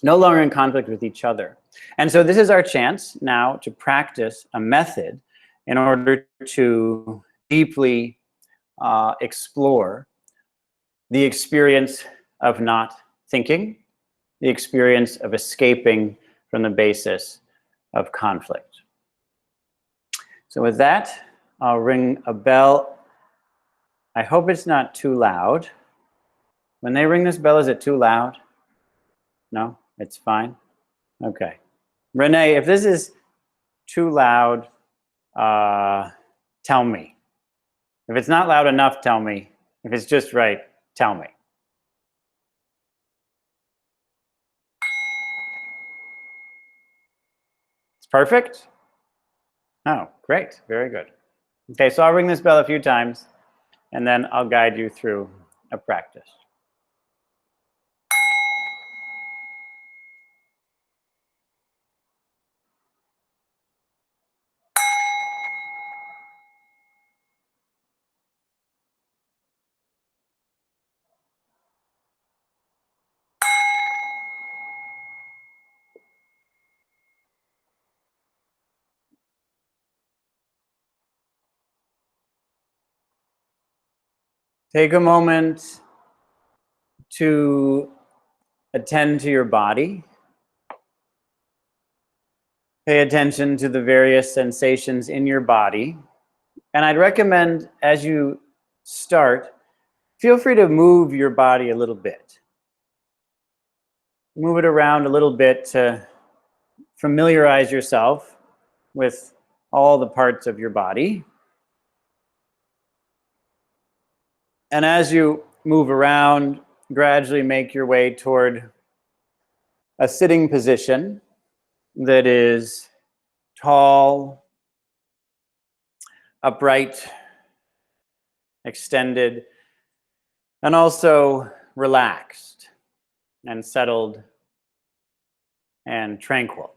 no longer in conflict with each other. And so this is our chance now to practice a method in order to deeply explore the experience of not thinking, the experience of escaping from the basis of conflict. So with that, I'll ring a bell. I hope it's not too loud. When they ring this bell, is it too loud? No, it's fine. Okay. Renee, if this is too loud, tell me. If it's not loud enough, tell me. If it's just right, tell me. It's perfect? Oh, great. Very good. Okay, so I'll ring this bell a few times, and then I'll guide you through a practice. Take a moment to attend to your body. Pay attention to the various sensations in your body. And I'd recommend, as you start, feel free to move your body a little bit. Move it around a little bit to familiarize yourself with all the parts of your body. And as you move around, gradually make your way toward a sitting position that is tall, upright, extended, and also relaxed and settled and tranquil.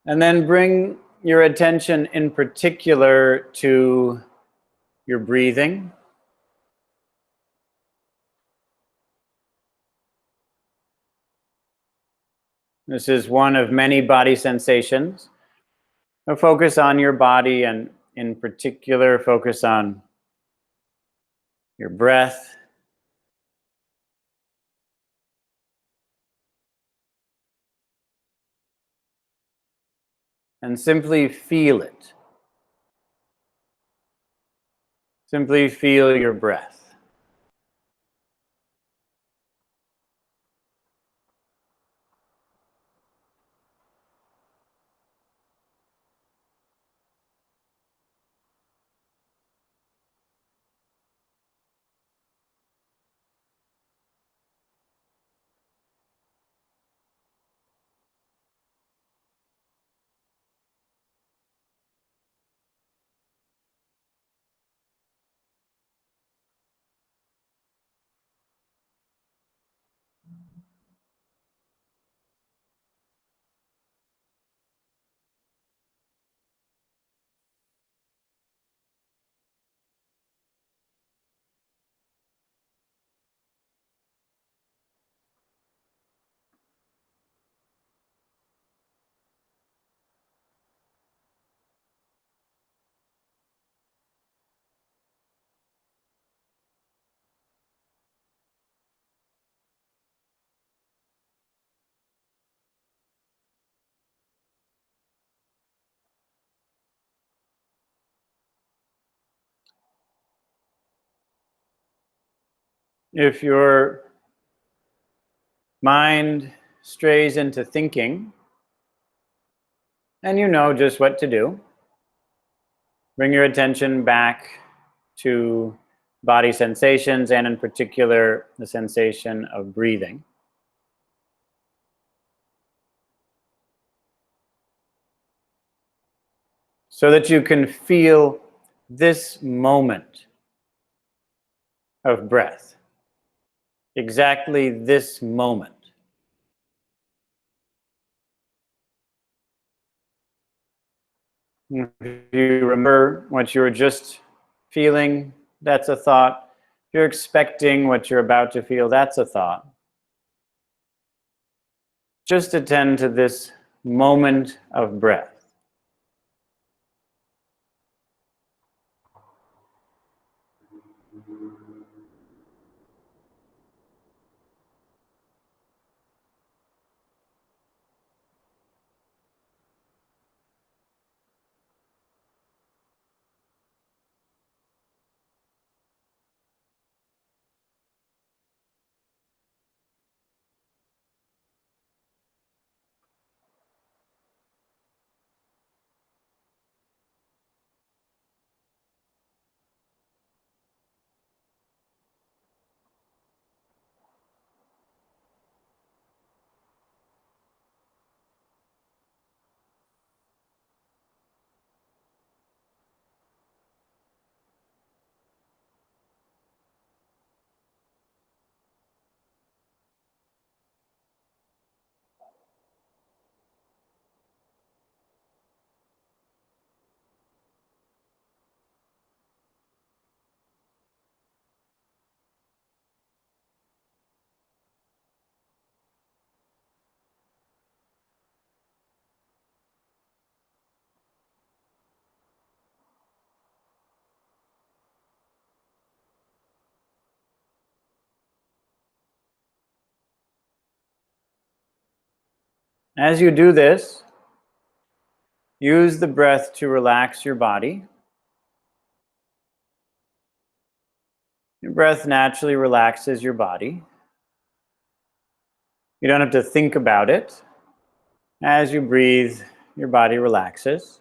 And then bring your attention in particular to your breathing. This is one of many body sensations. Now focus on your body, and in particular, focus on your breath. And simply feel it. Simply feel your breath. If your mind strays into thinking, and you know just what to do, bring your attention back to body sensations, and in particular, the sensation of breathing. So that you can feel this moment of breath. Exactly this moment. If you remember what you were just feeling, that's a thought. If you're expecting what you're about to feel, that's a thought. Just attend to this moment of breath. As you do this, use the breath to relax your body. Your breath naturally relaxes your body. You don't have to think about it. As you breathe, your body relaxes.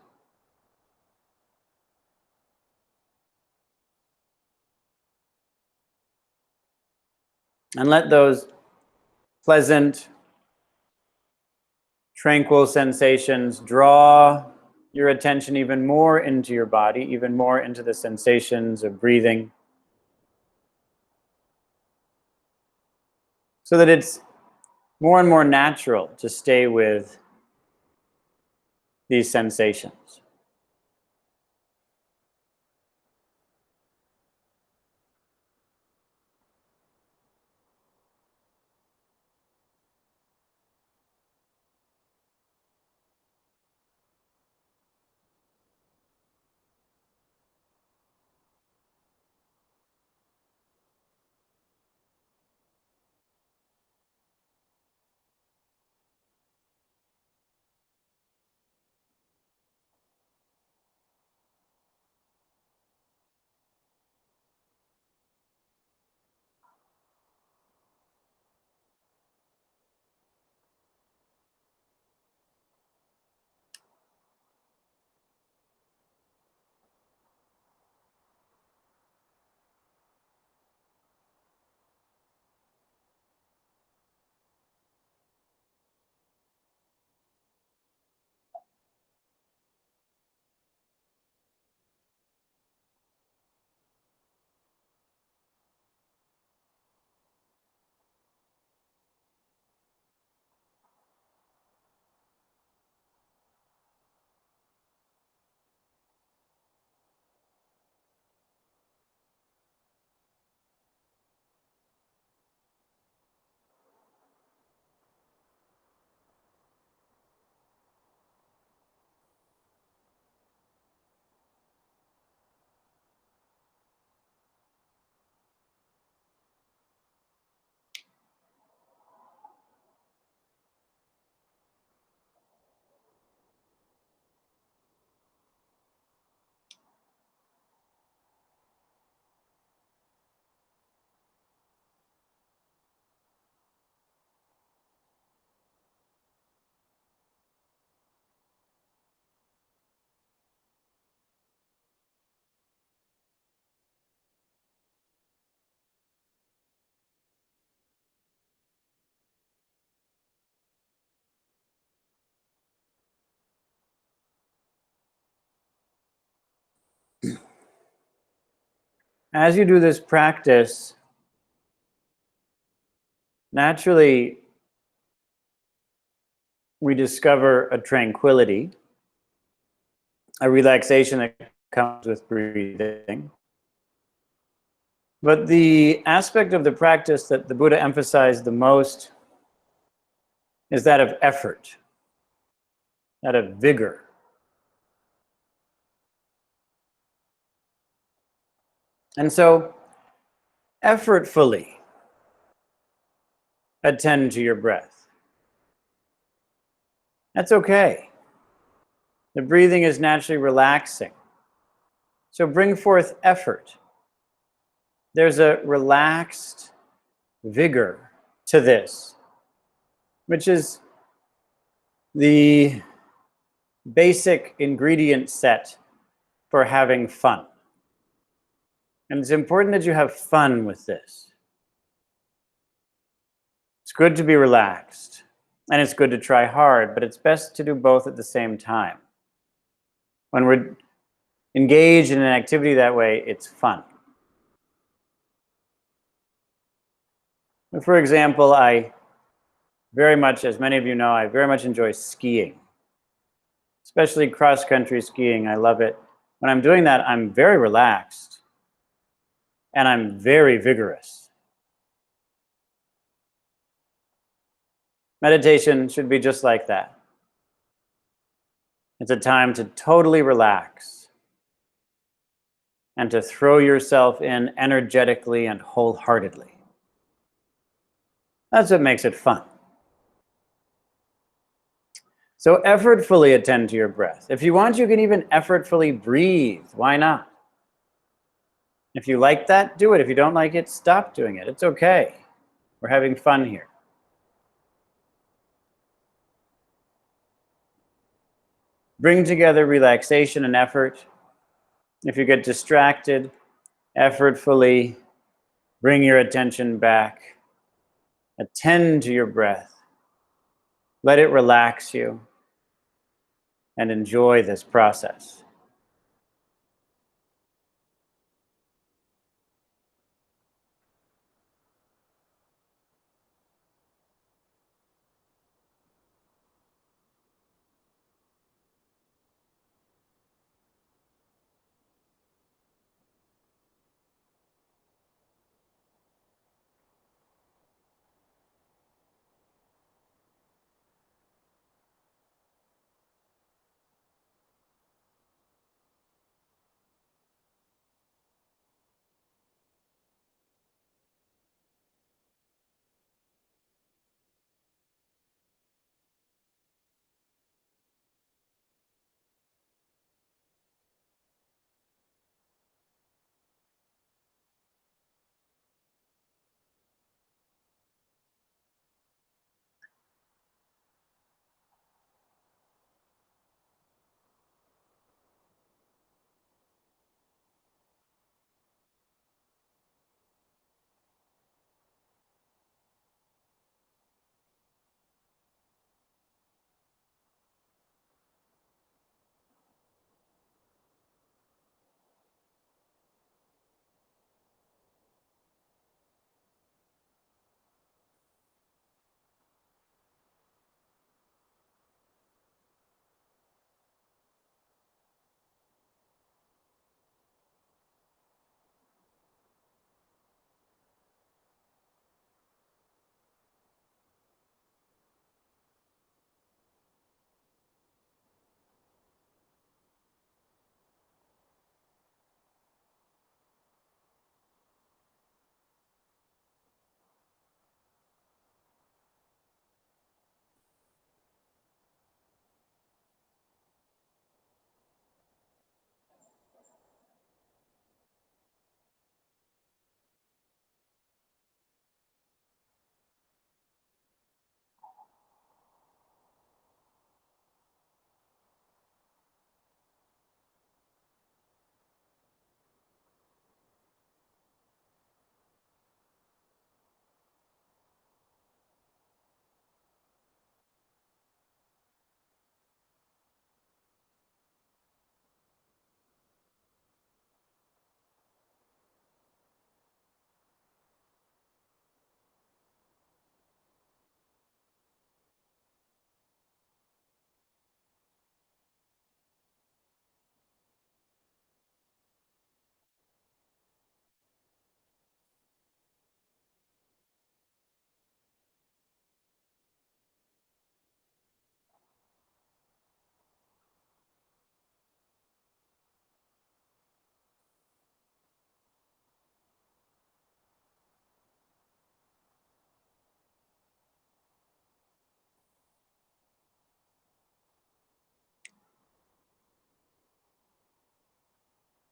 And let those pleasant, tranquil sensations draw your attention even more into your body, even more into the sensations of breathing, so that it's more and more natural to stay with these sensations. as you do this practice, naturally, we discover a tranquility, a relaxation that comes with breathing. But the aspect of the practice that the Buddha emphasized the most is that of effort, that of vigor. And so, effortfully attend to your breath. That's okay. The breathing is naturally relaxing. So bring forth effort. There's a relaxed vigor to this, which is the basic ingredient set for having fun. And it's important that you have fun with this. It's good to be relaxed, and it's good to try hard, but it's best to do both at the same time. When we're engaged in an activity that way, it's fun. For example, I very much, as many of you know, I very much enjoy skiing, especially cross-country skiing. I love it. When I'm doing that, I'm very relaxed and I'm very vigorous. Meditation should be just like that. It's a time to totally relax and to throw yourself in energetically and wholeheartedly. That's what makes it fun. So effortfully attend to your breath. If you want, you can even effortfully breathe. Why not? If you like that, do it. If you don't like it, stop doing it. It's okay. We're having fun here. Bring together relaxation and effort. If you get distracted, effortfully bring your attention back. Attend to your breath. Let it relax you and enjoy this process.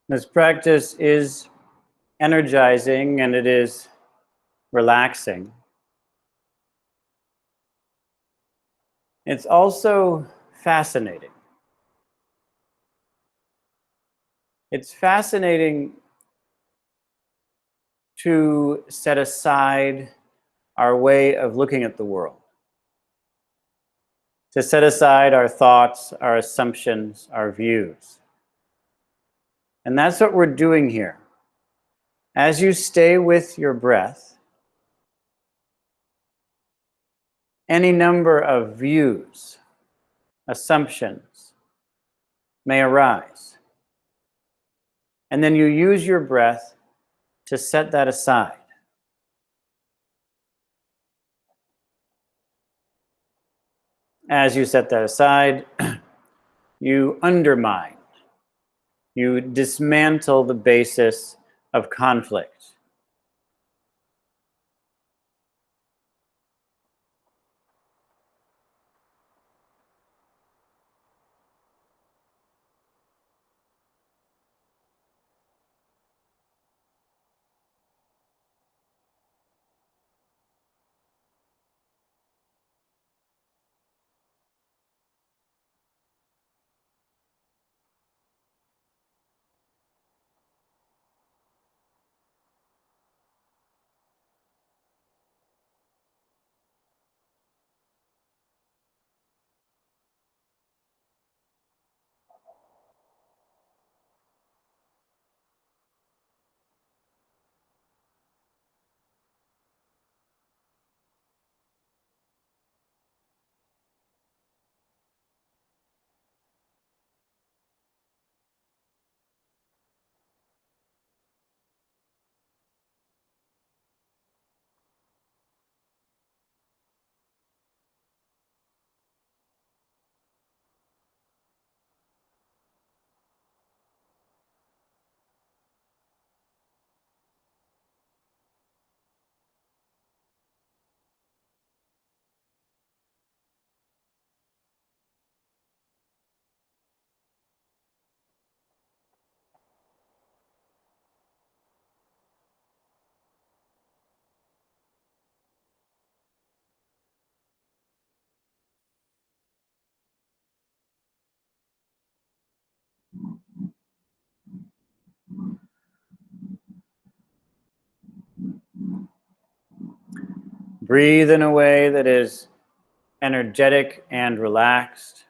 This practice is energizing and it is relaxing. It's also fascinating. It's fascinating to set aside our way of looking at the world, to set aside our thoughts, our assumptions, our views. And that's what we're doing here. As you stay with your breath, any number of views, assumptions may arise. And then you use your breath to set that aside. As you set that aside, you undermine, you dismantle the basis of conflict. Breathe in a way that is energetic and relaxed.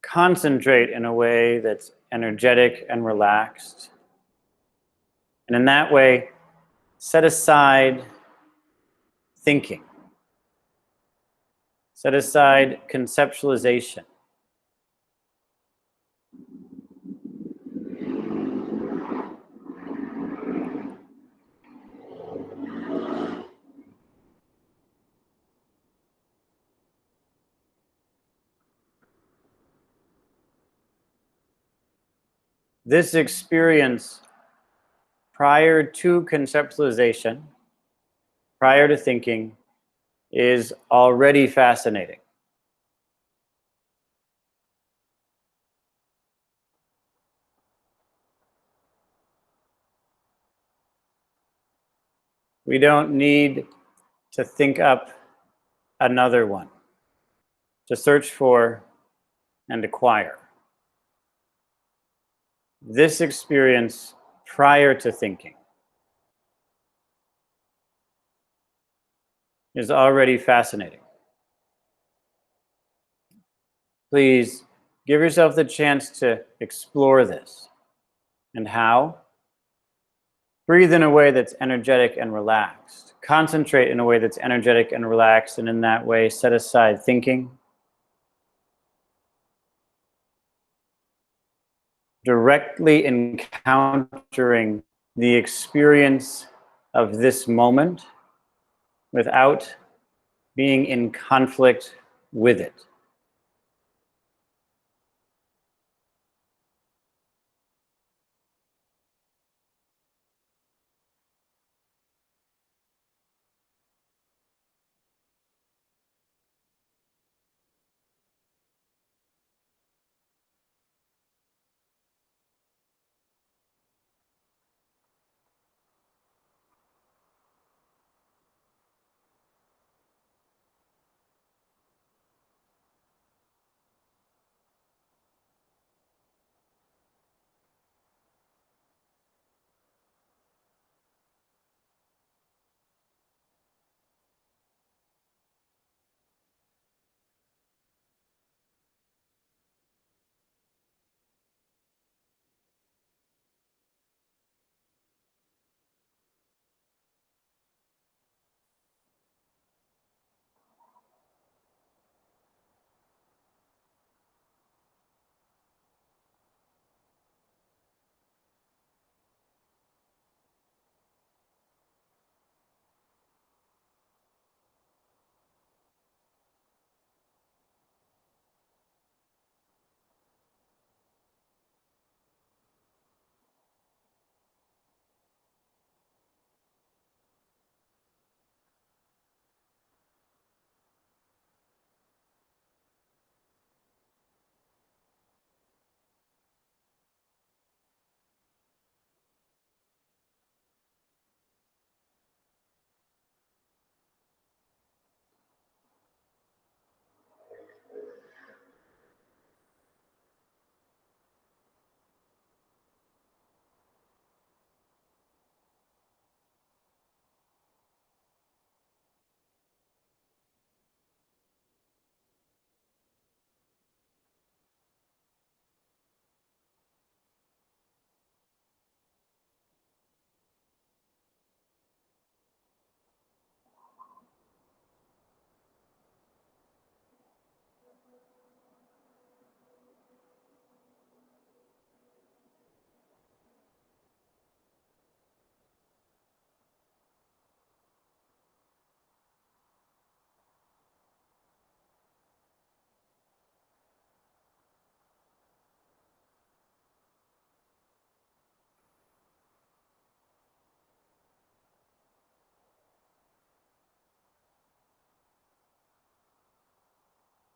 Concentrate in a way that's energetic and relaxed. And in that way, set aside thinking. Set aside conceptualization. This experience prior to conceptualization, prior to thinking, is already fascinating. We don't need to think up another one, to search for and acquire. This experience prior to thinking is already fascinating. Please give yourself the chance to explore this. And how? Breathe in a way that's energetic and relaxed. Concentrate in a way that's energetic and relaxed, and in that way, set aside thinking. Directly encountering the experience of this moment without being in conflict with it.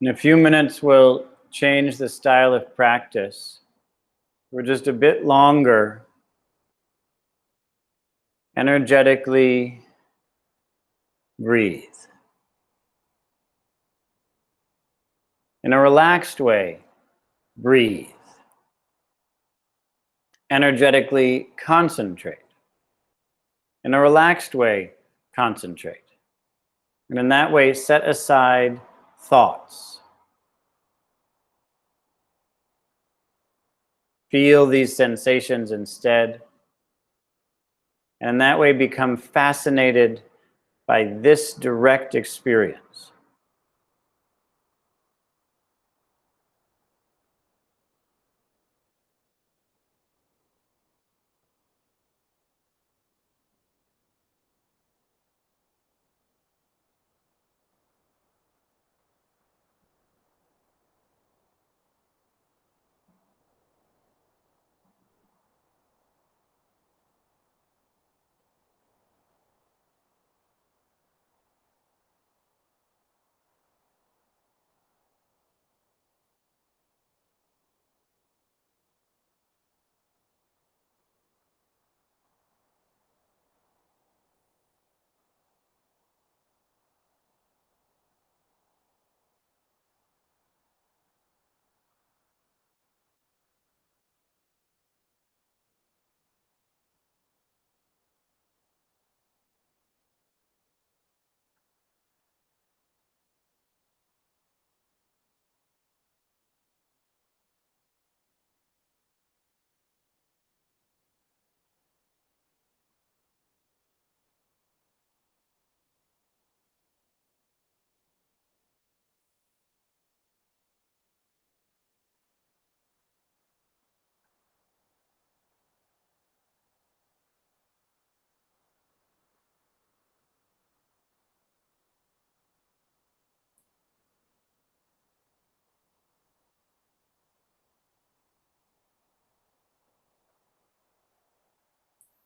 In a few minutes, we'll change the style of practice. We're just a bit longer. Energetically breathe. In a relaxed way, breathe. Energetically concentrate. In a relaxed way, concentrate. And in that way, set aside thoughts. Feel these sensations instead. And in that way, become fascinated by this direct experience.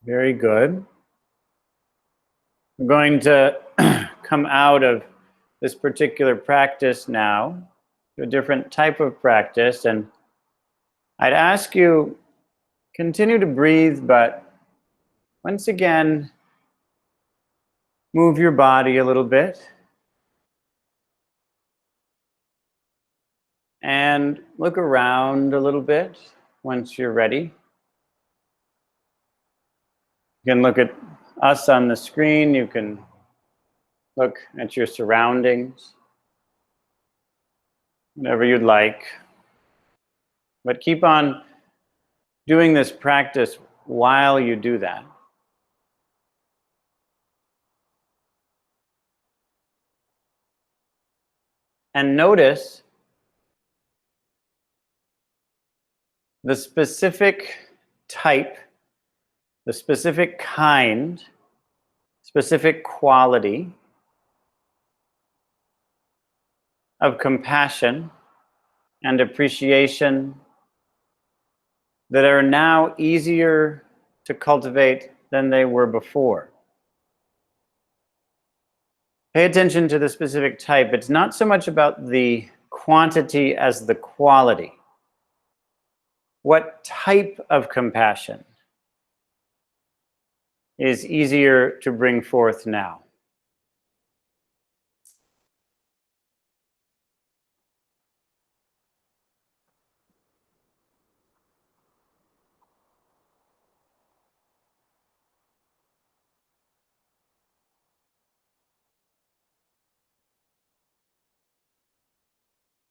Very good. We're going to come out of this particular practice now to a different type of practice. And I'd ask you, continue to breathe, but once again, move your body a little bit. And look around a little bit once you're ready. You can look at us on the screen. You can look at your surroundings, whatever you'd like. But keep on doing this practice while you do that. And notice the specific type, the specific kind, specific quality of compassion and appreciation that are now easier to cultivate than they were before. Pay attention to the specific type. It's not so much about the quantity as the quality. What type of compassion is easier to bring forth now?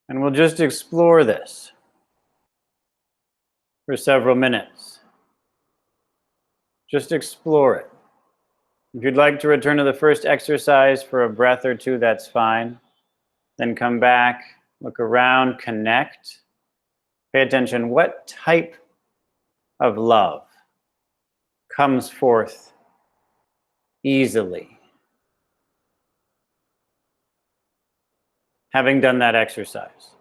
And we'll just explore this for several minutes. Just explore it. If you'd like to return to the first exercise for a breath or two, that's fine. Then come back, look around, connect. Pay attention. What type of love comes forth easily? Having done that exercise.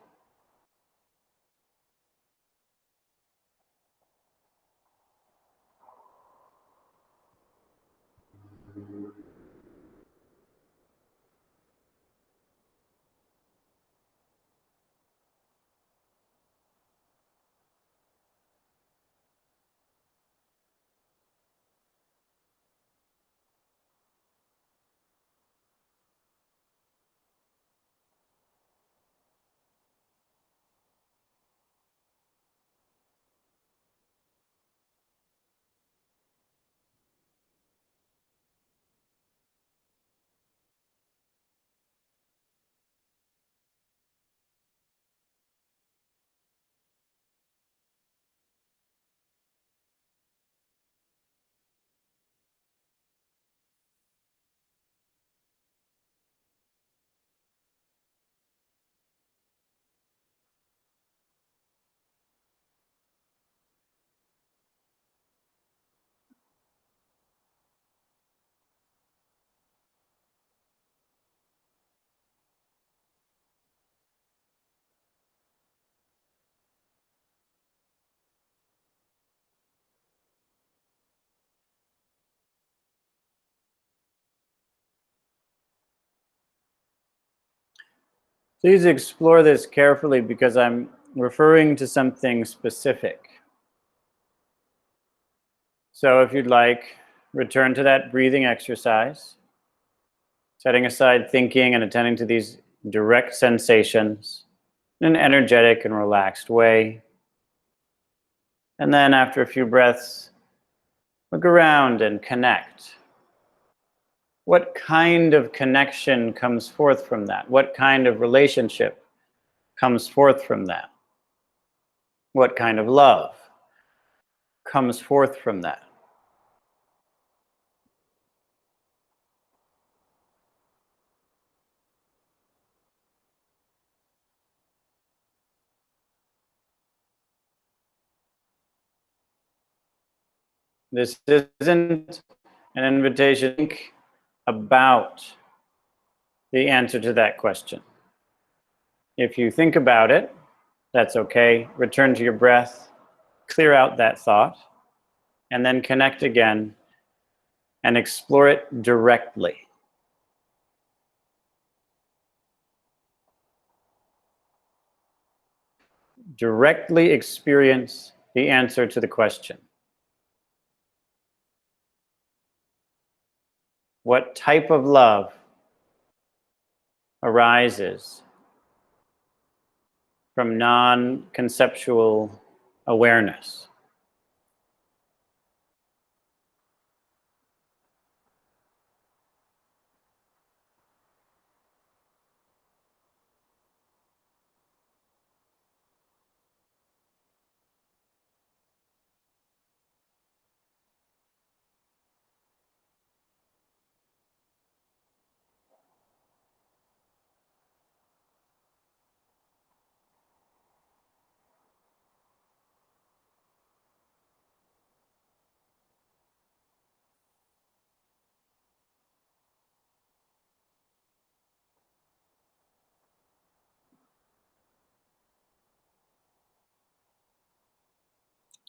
Please explore this carefully because I'm referring to something specific. So if you'd like, return to that breathing exercise, setting aside thinking and attending to these direct sensations in an energetic and relaxed way. And then after a few breaths, look around and connect. What kind of connection comes forth from that? What kind of relationship comes forth from that? What kind of love comes forth from that? This isn't an invitation to think about the answer to that question. If you think about it, that's okay. Return to your breath, clear out that thought, and then connect again and explore it directly. Directly experience the answer to the question. What type of love arises from non-conceptual awareness?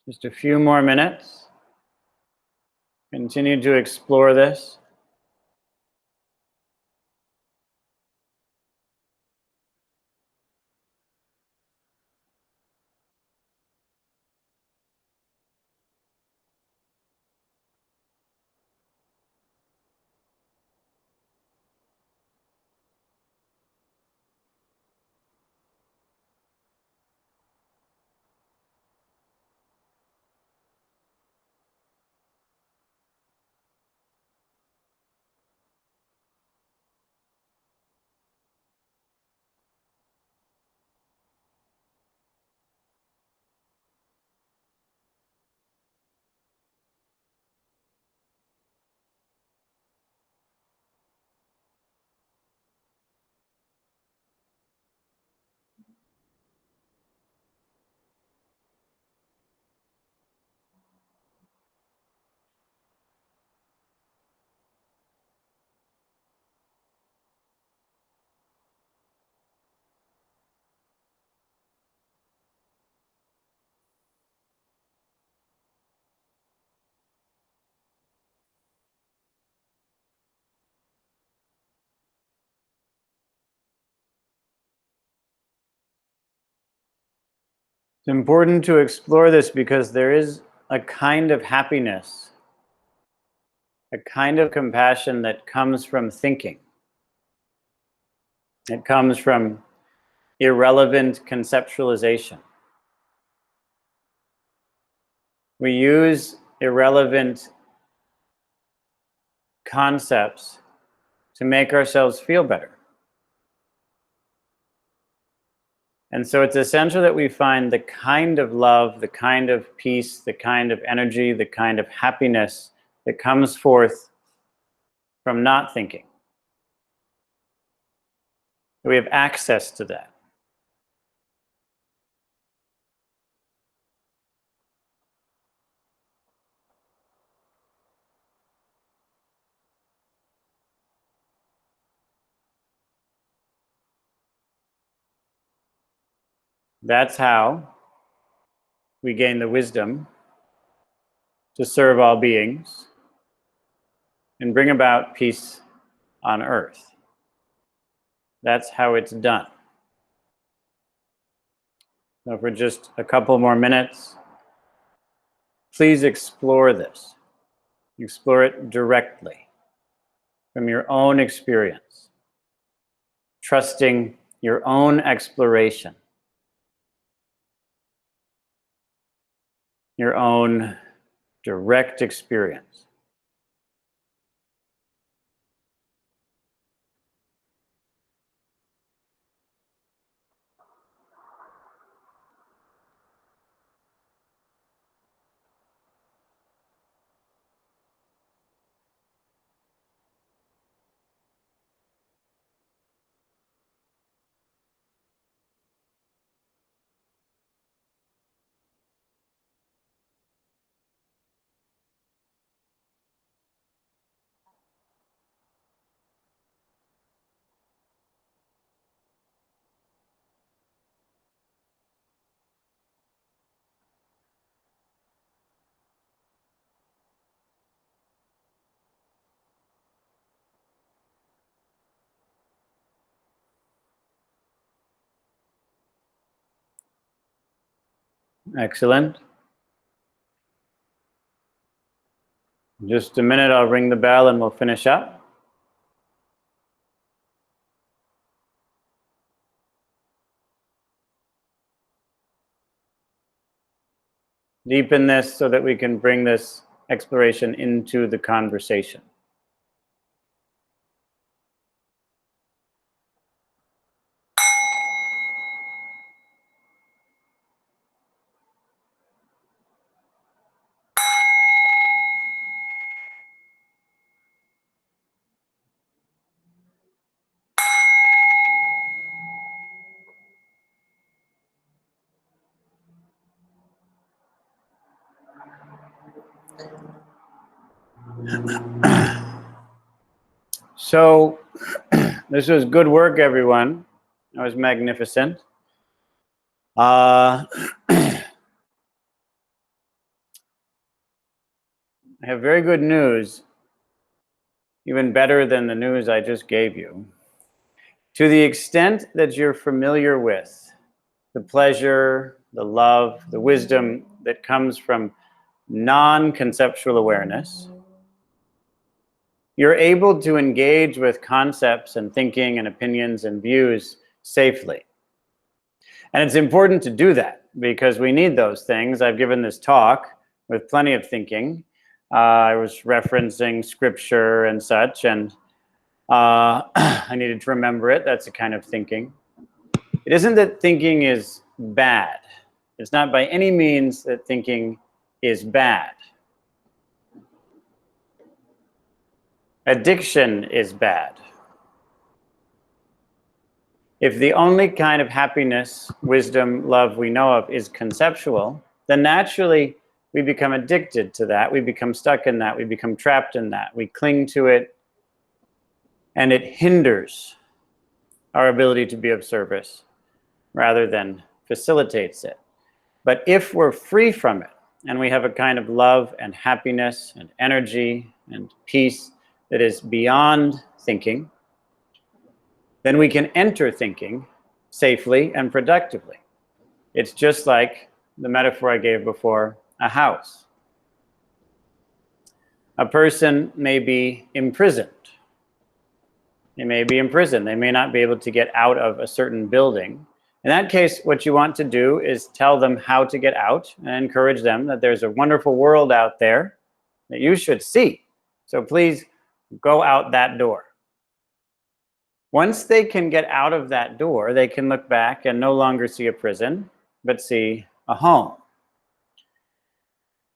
Just a few more minutes. Continue to explore this. It's important to explore this because there is a kind of happiness, a kind of compassion that comes from thinking. It comes from irrelevant conceptualization. We use irrelevant concepts to make ourselves feel better. And so it's essential that we find the kind of love, the kind of peace, the kind of energy, the kind of happiness that comes forth from not thinking. We have access to that. That's how we gain the wisdom to serve all beings and bring about peace on earth. That's how it's done. So for just a couple more minutes, please explore this. Explore it directly from your own experience, trusting your own exploration, your own direct experience. Excellent. In just a minute, I'll ring the bell and we'll finish up. Deepen this so that we can bring this exploration into the conversation. So, this was good work, everyone. That was magnificent. I have very good news, even better than the news I just gave you. To the extent that you're familiar with the pleasure, the love, the wisdom that comes from non-conceptual awareness, you're able to engage with concepts and thinking and opinions and views safely. And it's important to do that because we need those things. I've given this talk with plenty of thinking. I was referencing scripture and such, and I needed to remember it. That's a kind of thinking. It isn't that thinking is bad. It's not by any means that thinking is bad. Addiction is bad. If the only kind of happiness, wisdom, love we know of is conceptual, then naturally we become addicted to that. We become stuck in that. We become trapped in that. We cling to it, and it hinders our ability to be of service rather than facilitates it. But if we're free from it, and we have a kind of love and happiness and energy and peace that is beyond thinking, then we can enter thinking safely and productively. It's just like the metaphor I gave before, a house. A person may be imprisoned. They may be imprisoned. They may not be able to get out of a certain building. In that case, what you want to do is tell them how to get out and encourage them that there's a wonderful world out there that you should see. So please go out that door. Once they can get out of that door, they can look back and no longer see a prison, but see a home.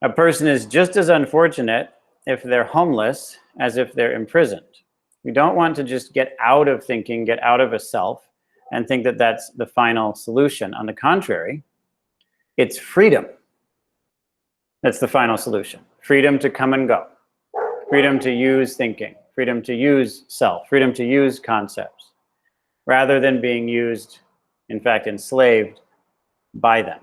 A person is just as unfortunate if they're homeless as if they're imprisoned. We don't want to just get out of thinking, get out of a self, and think that that's the final solution. On the contrary, it's freedom that's the final solution. Freedom to come and go. Freedom to use thinking. Freedom to use self. Freedom to use concepts. Rather than being used, in fact, enslaved by them.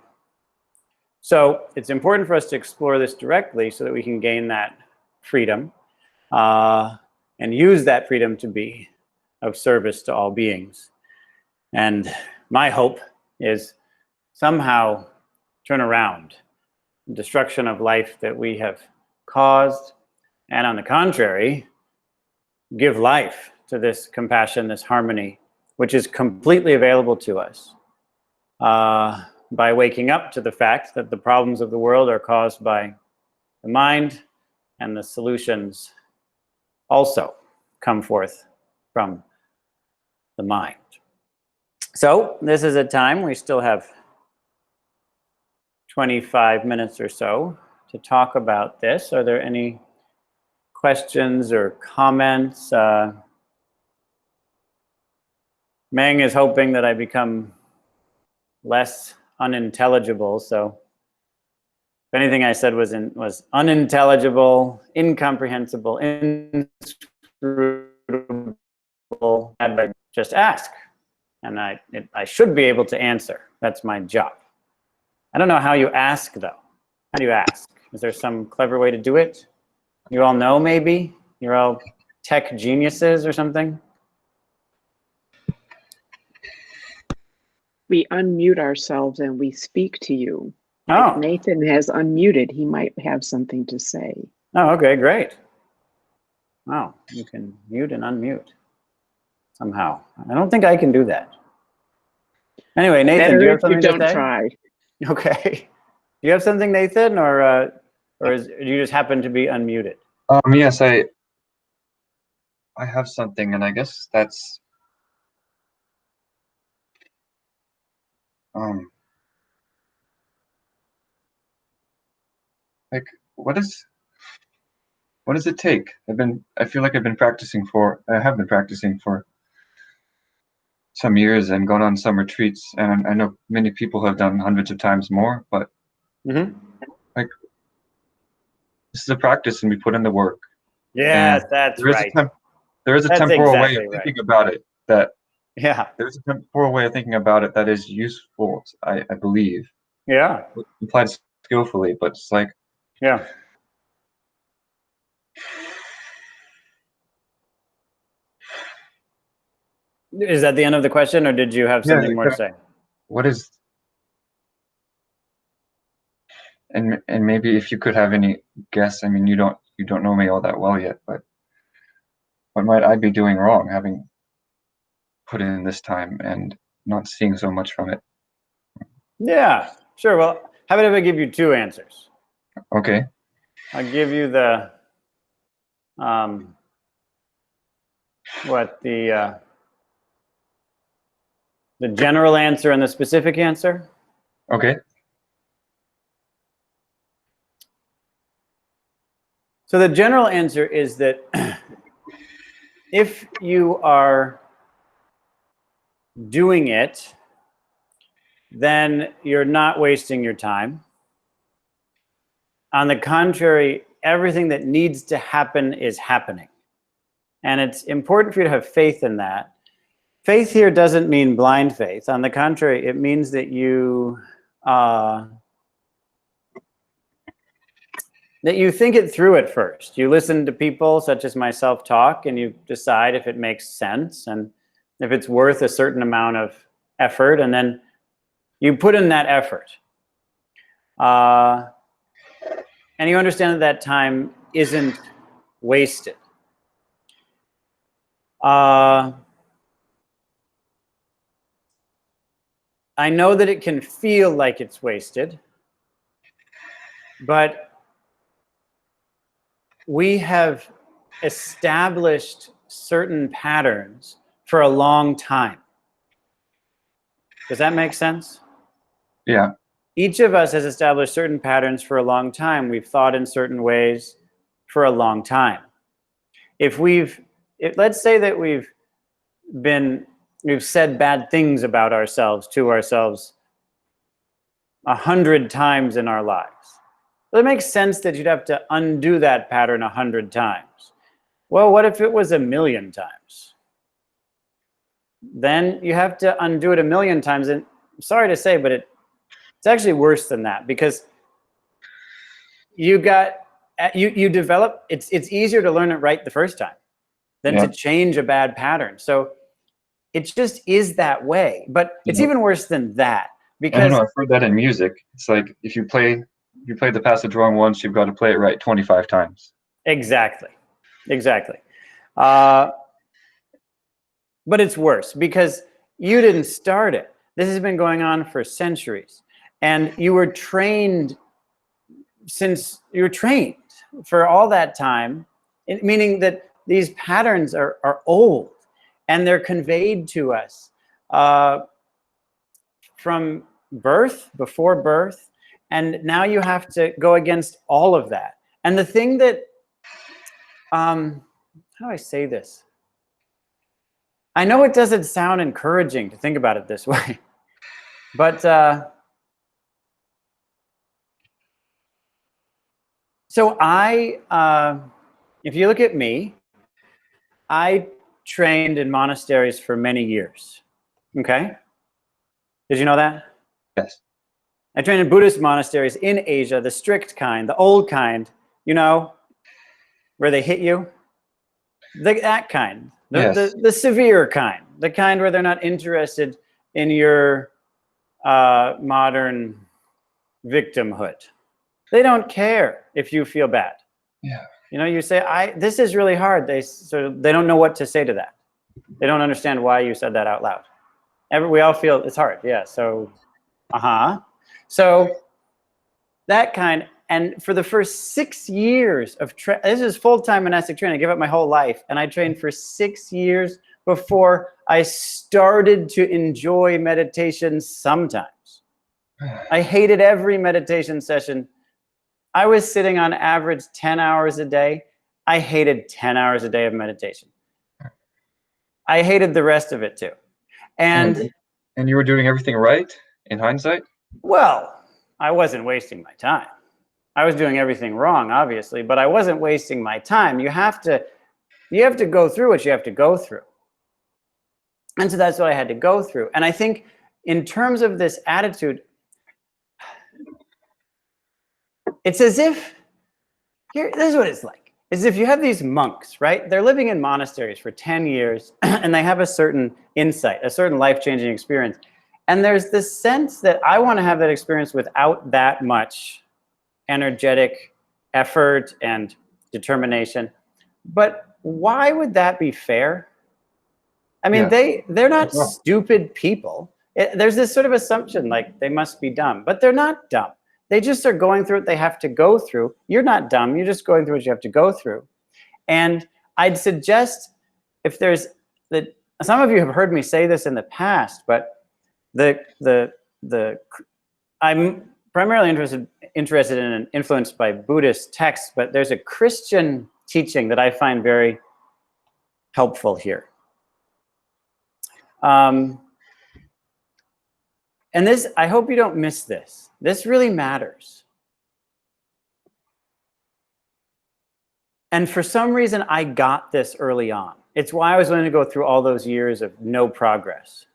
So it's important for us to explore this directly so that we can gain that freedom and use that freedom to be of service to all beings. And my hope is somehow turn around the destruction of life that we have caused, and on the contrary, give life to this compassion, this harmony, which is completely available to us by waking up to the fact that the problems of the world are caused by the mind, and the solutions also come forth from the mind. So this is a time, we still have 25 minutes or so to talk about this. Are there any questions or comments? Meng is hoping that I become less unintelligible, so if anything I said was unintelligible, incomprehensible, inscrutable, I'd just ask, and I should be able to answer. That's my job. I don't know how you ask, though. How do you ask? Is there some clever way to do it? You all know, maybe? You're all tech geniuses or something? We unmute ourselves and we speak to you. Oh. If Nathan has unmuted, he might have something to say. Oh, okay, great. Wow, you can mute and unmute somehow. I don't think I can do that. Anyway, Nathan, do you have something to say? Don't try. Okay. Do you have something, Nathan, or do you just happen to be unmuted? Yes, I have something, and I guess that's like what does it take? I feel like I have been practicing for some years and gone on some retreats, and I know many people have done hundreds of times more, but like this is a practice and we put in the work. Yes, that's right. There is a temporal way of thinking about it that there's a temporal way of thinking about it that is useful, I believe. Yeah. Applied skillfully, but it's like Is that the end of the question, or did you have something more to say? What is, and maybe if you could have any guess, I mean, you don't know me all that well yet, but what might I be doing wrong, having put in this time and not seeing so much from it? Yeah, sure. Well, how about if I give you two answers? Okay. I'll give you the the general answer and the specific answer. Okay. So the general answer is that if you are doing it, then you're not wasting your time. On the contrary, everything that needs to happen is happening. And it's important for you to have faith in that. Faith here doesn't mean blind faith. On the contrary, it means that you think it through at first. You listen to people such as myself talk, and you decide if it makes sense and if it's worth a certain amount of effort, and then you put in that effort. And you understand that time isn't wasted. I know that it can feel like it's wasted, but we have established certain patterns for a long time. Does that make sense? Yeah. Each of us has established certain patterns for a long time. We've thought in certain ways for a long time. Let's say that we've said bad things about ourselves to ourselves 100 times in our lives. Well, it makes sense that you'd have to undo that pattern 100 times. Well, what if it was 1,000,000 times? Then you have to undo it 1,000,000 times. And I'm sorry to say, but it's actually worse than that, because you develop, it's easier to learn it right the first time than to change a bad pattern. So it just is that way. But it's even worse than that. I don't know, I've heard that in music. It's like if you play the passage wrong once, you've got to play it right 25 times. Exactly. But it's worse because you didn't start it. This has been going on for centuries. And you were trained for all that time, meaning that these patterns are old and they're conveyed to us from birth, before birth. And now you have to go against all of that. And the thing that, how do I say this? I know it doesn't sound encouraging to think about it this way, but so if you look at me, I trained in monasteries for many years. Okay? Did you know that? Yes. I trained in Buddhist monasteries in Asia, the strict kind, the old kind, you know, where they hit you. That kind. The severe kind. The kind where they're not interested in your modern victimhood. They don't care if you feel bad. Yeah. You know, you say, this is really hard. They don't know what to say to that. They don't understand why you said that out loud. We all feel it's hard. Yeah. So, So that kind, and for the first 6 years of this is full-time monastic training. I gave up my whole life, and I trained for 6 years before I started to enjoy meditation sometimes. I hated every meditation session. I was sitting on average 10 hours a day. I hated 10 hours a day of meditation. I hated the rest of it too. And you were doing everything right in hindsight? Well, I wasn't wasting my time. I was doing everything wrong, obviously, but I wasn't wasting my time. You have to go through what you have to go through. And so that's what I had to go through. And I think in terms of this attitude, it's as if, this is what it's like. It's if you have these monks, right? They're living in monasteries for 10 years and they have a certain insight, a certain life-changing experience. And there's this sense that I want to have that experience without that much energetic effort and determination. But why would that be fair? I mean, they're not stupid people. There's this sort of assumption like they must be dumb, but they're not dumb. They just are going through what they have to go through. You're not dumb. You're just going through what you have to go through. And I'd suggest if there's some of you have heard me say this in the past, but I'm primarily interested in and influenced by Buddhist texts, but there's a Christian teaching that I find very helpful here. And this, I hope you don't miss this. This really matters. And for some reason, I got this early on. It's why I was willing to go through all those years of no progress.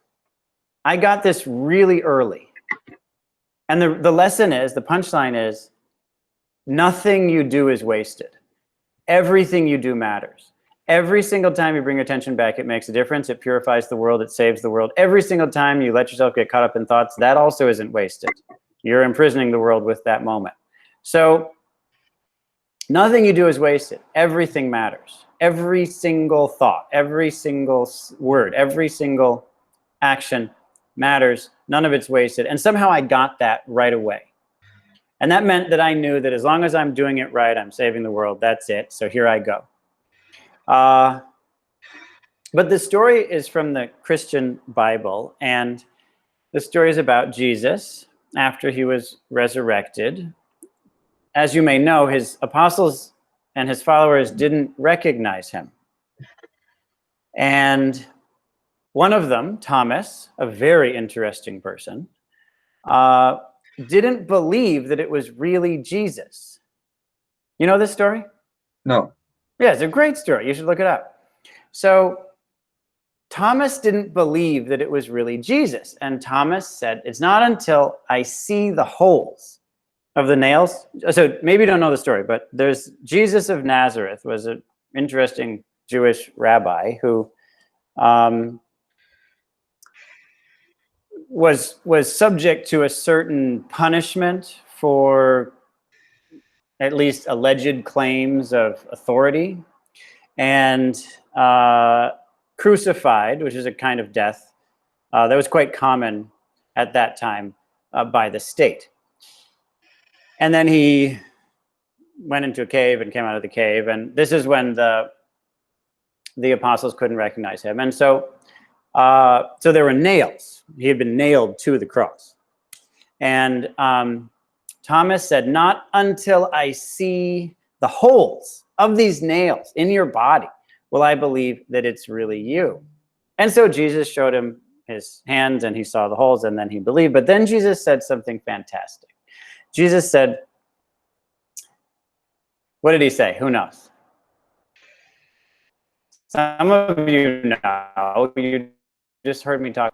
I got this really early. And the lesson is, the punchline is, nothing you do is wasted. Everything you do matters. Every single time you bring your attention back, it makes a difference. It purifies the world. It saves the world. Every single time you let yourself get caught up in thoughts, that also isn't wasted. You're imprisoning the world with that moment. So nothing you do is wasted. Everything matters. Every single thought, every single word, every single action matters. None of it's wasted. And somehow I got that right away. And that meant that I knew that as long as I'm doing it right, I'm saving the world. That's it. So here I go. But the story is from the Christian Bible, and the story is about Jesus after he was resurrected. As you may know, his apostles and his followers didn't recognize him. And one of them, Thomas, a very interesting person, didn't believe that it was really Jesus. You know this story? No. Yeah, it's a great story. You should look it up. So Thomas didn't believe that it was really Jesus. And Thomas said, it's not until I see the holes of the nails. So maybe you don't know the story, but there's Jesus of Nazareth was an interesting Jewish rabbi who was subject to a certain punishment for at least alleged claims of authority, and crucified, which is a kind of death that was quite common at that time by the state. And then he went into a cave and came out of the cave, and this is when the apostles couldn't recognize him. And so so there were nails. He had been nailed to the cross. And Thomas said, "Not until I see the holes of these nails in your body will I believe that it's really you." And so Jesus showed him his hands, and he saw the holes, and then he believed. But then Jesus said something fantastic. Jesus said, what did he say? Who knows? Some of you know. You just heard me talk.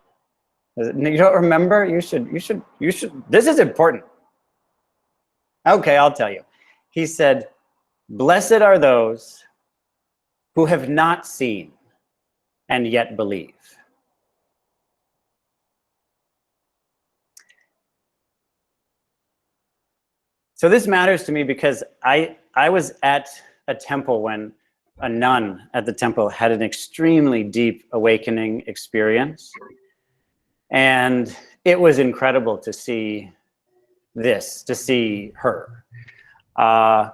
You don't remember? You should. This is important. Okay, I'll tell you. He said, "Blessed are those who have not seen and yet believe." So this matters to me because I was at a temple when a nun at the temple had an extremely deep awakening experience. And it was incredible to see this, to see her. And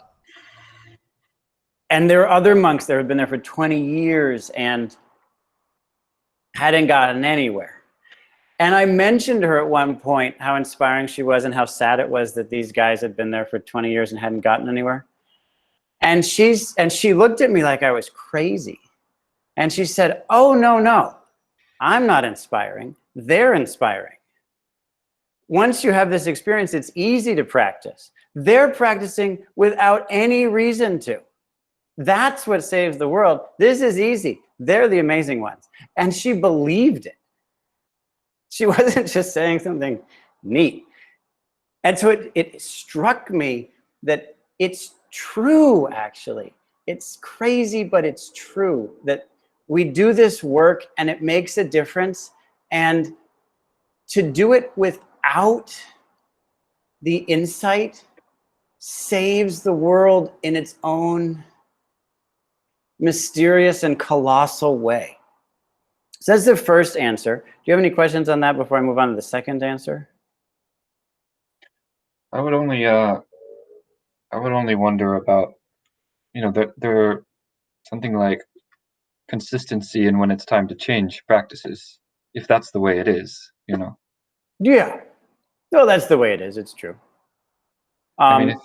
there are other monks that have been there for 20 years and hadn't gotten anywhere. And I mentioned to her at one point how inspiring she was and how sad it was that these guys had been there for 20 years and hadn't gotten anywhere. And she looked at me like I was crazy. And she said, "Oh, no, I'm not inspiring. They're inspiring. Once you have this experience, it's easy to practice. They're practicing without any reason to. That's what saves the world. This is easy. They're the amazing ones." And she believed it. She wasn't just saying something neat. And so it struck me that it's true, actually. It's crazy, but it's true that we do this work and it makes a difference. And to do it without the insight saves the world in its own mysterious and colossal way. So that's the first answer. Do you have any questions on that before I move on to the second answer? I would only wonder about, there something like consistency and when it's time to change practices, if that's the way it is, Yeah. No, that's the way it is. It's true. I mean, if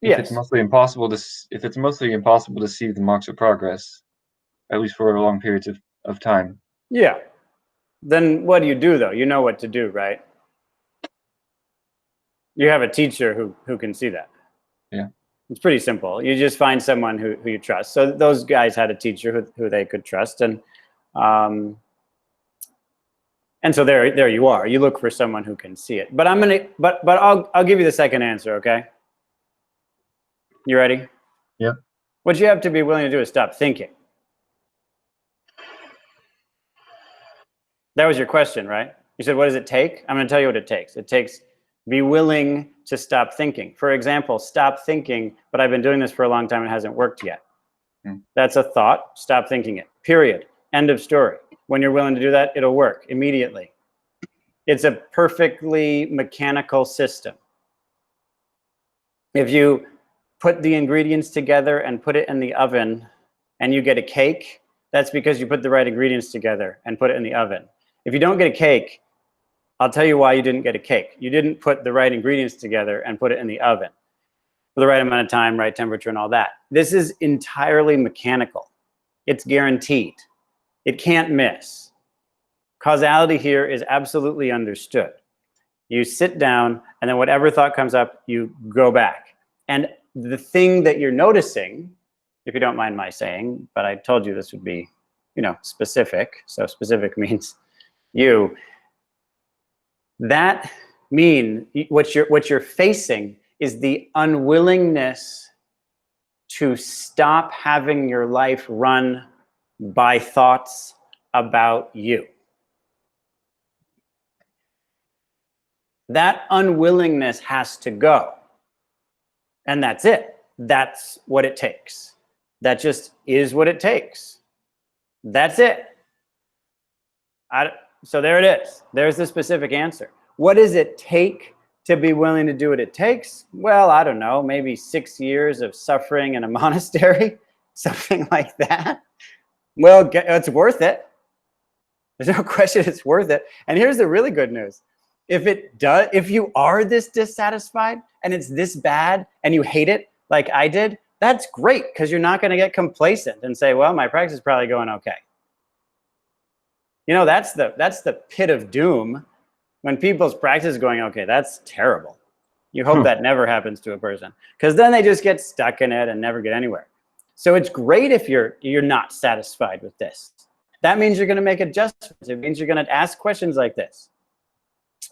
yes. it's mostly impossible to see the marks of progress, at least for long periods of time. Yeah. Then what do you do, though? You know what to do, right? You have a teacher who can see that. Yeah. It's pretty simple. You just find someone who you trust. So those guys had a teacher who they could trust, and so there you are. You look for someone who can see it. But I'll give you the second answer, okay? You ready? Yeah. What you have to be willing to do is stop thinking. That was your question, right? You said, what does it take? I'm going to tell you what it takes. It takes be willing to stop thinking. For example, stop thinking, but I've been doing this for a long time and it hasn't worked yet. That's a thought. Stop thinking it. Period. End of story. When you're willing to do that, it'll work immediately. It's a perfectly mechanical system. If you put the ingredients together and put it in the oven and you get a cake, that's because you put the right ingredients together and put it in the oven. If you don't get a cake, I'll tell you why you didn't get a cake. You didn't put the right ingredients together and put it in the oven for the right amount of time, right temperature, and all that. This is entirely mechanical. It's guaranteed. It can't miss. Causality here is absolutely understood. You sit down, and then whatever thought comes up, you go back. And the thing that you're noticing, if you don't mind my saying, but I told you this would be, specific. So specific means you. That means what you're facing is the unwillingness to stop having your life run by thoughts about you. That unwillingness has to go. And that's it. That's what it takes. That just is what it takes. That's it. So there it is. There's the specific answer. What does it take to be willing to do what it takes? Well, I don't know, maybe 6 years of suffering in a monastery, something like that. Well, it's worth it. There's no question it's worth it. And here's the really good news. If you are this dissatisfied and it's this bad and you hate it like I did, that's great, because you're not going to get complacent and say, well, my practice is probably going okay. You know, that's the pit of doom. When people's practice is going okay, that's terrible. You hope that never happens to a person, because then they just get stuck in it and never get anywhere. So it's great if you're not satisfied with this. That means you're going to make adjustments. It means you're going to ask questions like this.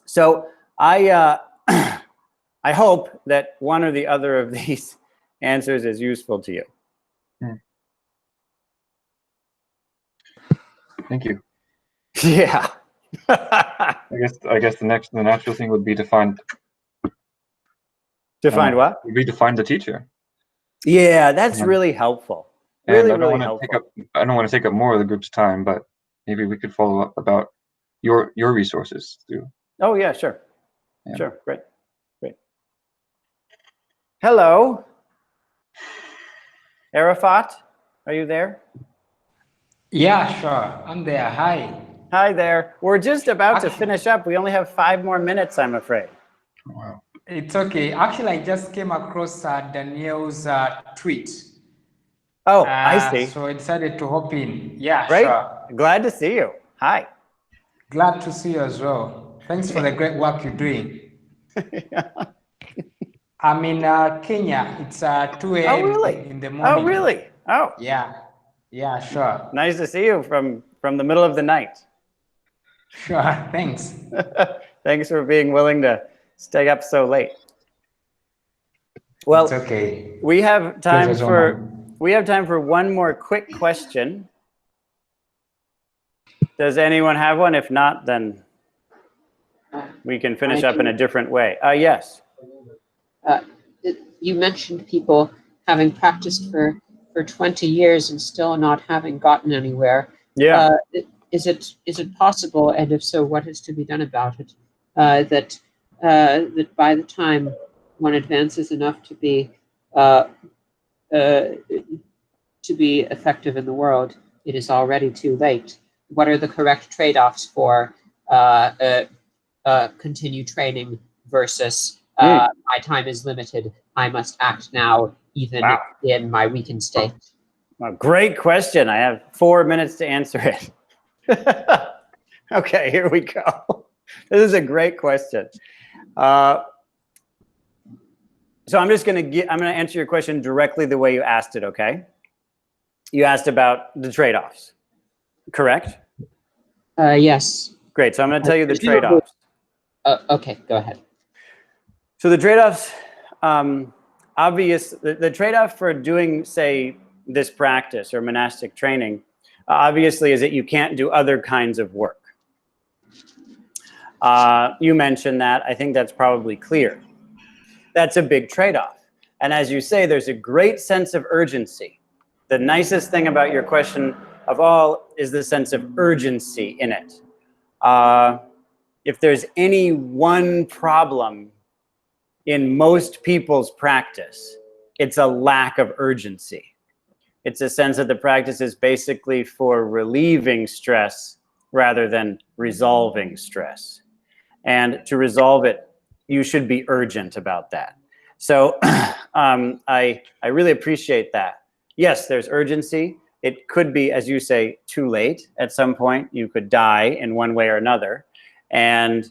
So I hope that one or the other of these answers is useful to you. Thank you. Yeah. I guess the natural thing would be to find what? Would be to find the teacher. Yeah, that's really helpful. Really helpful. I don't want to take up more of the group's time, but maybe we could follow up about your resources too. Oh yeah, sure. Yeah. Sure. Great. Hello. Arafat, are you there? Yeah, sure. I'm there. Hi. Hi there. We're just about to finish up. We only have 5 more minutes, I'm afraid. Wow. It's okay. Actually, I just came across Danielle's tweet. Oh, I see. So I decided to hop in. Yeah, Great. sure. Glad to see you. Hi. Glad to see you as well. Thanks for the great work you're doing. Yeah. I'm in Kenya. It's 2 a.m. in the morning. Oh, really? Oh. Yeah. Yeah, sure. Nice to see you from the middle of the night. Sure. Thanks. Thanks for being willing to stay up so late. Well, it's okay. We have time for one more quick question. Does anyone have one? If not, then we can finish up in a different way. Yes. You mentioned people having practiced for 20 years and still not having gotten anywhere. Yeah. Is it possible, and if so, what is to be done about it? That by the time one advances enough to be effective in the world, it is already too late. What are the correct trade-offs for continued training versus my time is limited, I must act now, even in my weakened state? Well, great question. I have 4 minutes to answer it. Okay, here we go. This is a great question. So I'm going to answer your question directly the way you asked it, okay? You asked about the trade-offs, correct? Yes. Great, so I'm going to tell you the trade-offs. Okay, go ahead. So the trade-offs, the trade-off for doing, say, this practice or monastic training, obviously, is that you can't do other kinds of work. You mentioned that. I think that's probably clear. That's a big trade-off. And as you say, there's a great sense of urgency. The nicest thing about your question of all is the sense of urgency in it. If there's any one problem in most people's practice, it's a lack of urgency. It's a sense that the practice is basically for relieving stress rather than resolving stress. And to resolve it, you should be urgent about that. So I really appreciate that. Yes, there's urgency. It could be, as you say, too late at some point. You could die in one way or another. And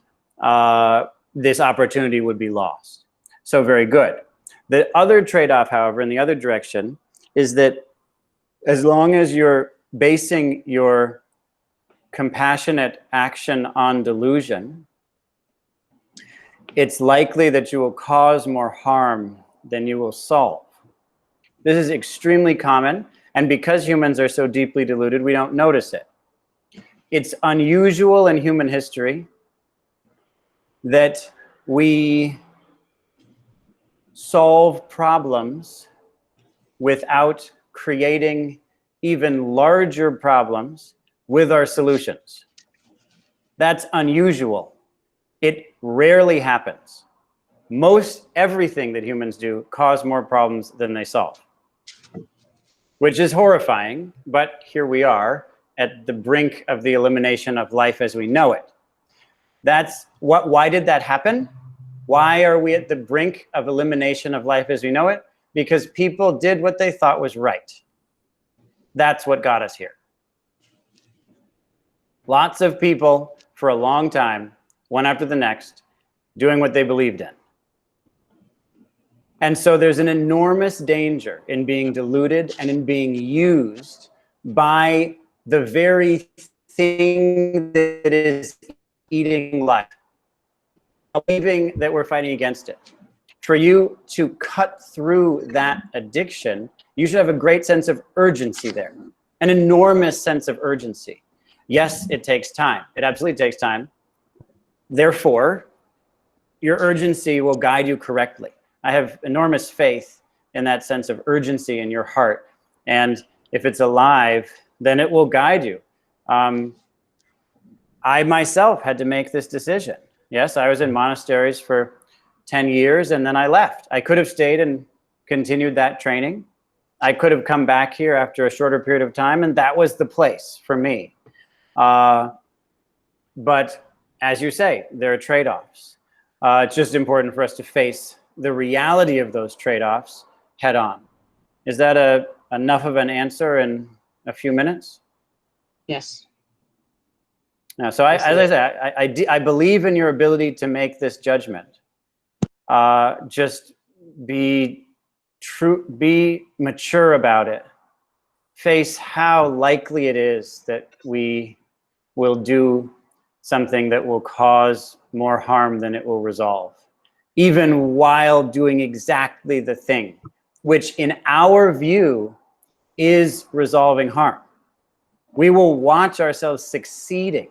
this opportunity would be lost. So very good. The other trade-off, however, in the other direction, is that as long as you're basing your compassionate action on delusion, it's likely that you will cause more harm than you will solve. This is extremely common, and because humans are so deeply deluded, we don't notice it. It's unusual in human history that we solve problems without creating even larger problems with our solutions. That's unusual. It rarely happens. Most everything that humans do cause more problems than they solve, which is horrifying, but here we are at the brink of the elimination of life as we know it. Why did that happen? Why are we at the brink of elimination of life as we know it? Because people did what they thought was right. That's what got us here. Lots of people for a long time, one after the next, doing what they believed in. And so there's an enormous danger in being deluded and in being used by the very thing that is eating life, believing that we're fighting against it. For you to cut through that addiction, you should have a great sense of urgency there, an enormous sense of urgency. Yes, it takes time. It absolutely takes time. Therefore, your urgency will guide you correctly. I have enormous faith in that sense of urgency in your heart. And if it's alive, then it will guide you. I myself had to make this decision. Yes, I was in monasteries for 10 years and then I left. I could have stayed and continued that training. I could have come back here after a shorter period of time, and that was the place for me. But as you say, there are trade-offs. It's just important for us to face the reality of those trade-offs head on. Is that enough of an answer in a few minutes? Yes. So as I said, I believe in your ability to make this judgment. Just be mature about it. Face how likely it is that we will do something that will cause more harm than it will resolve, even while doing exactly the thing, which in our view is resolving harm. We will watch ourselves succeeding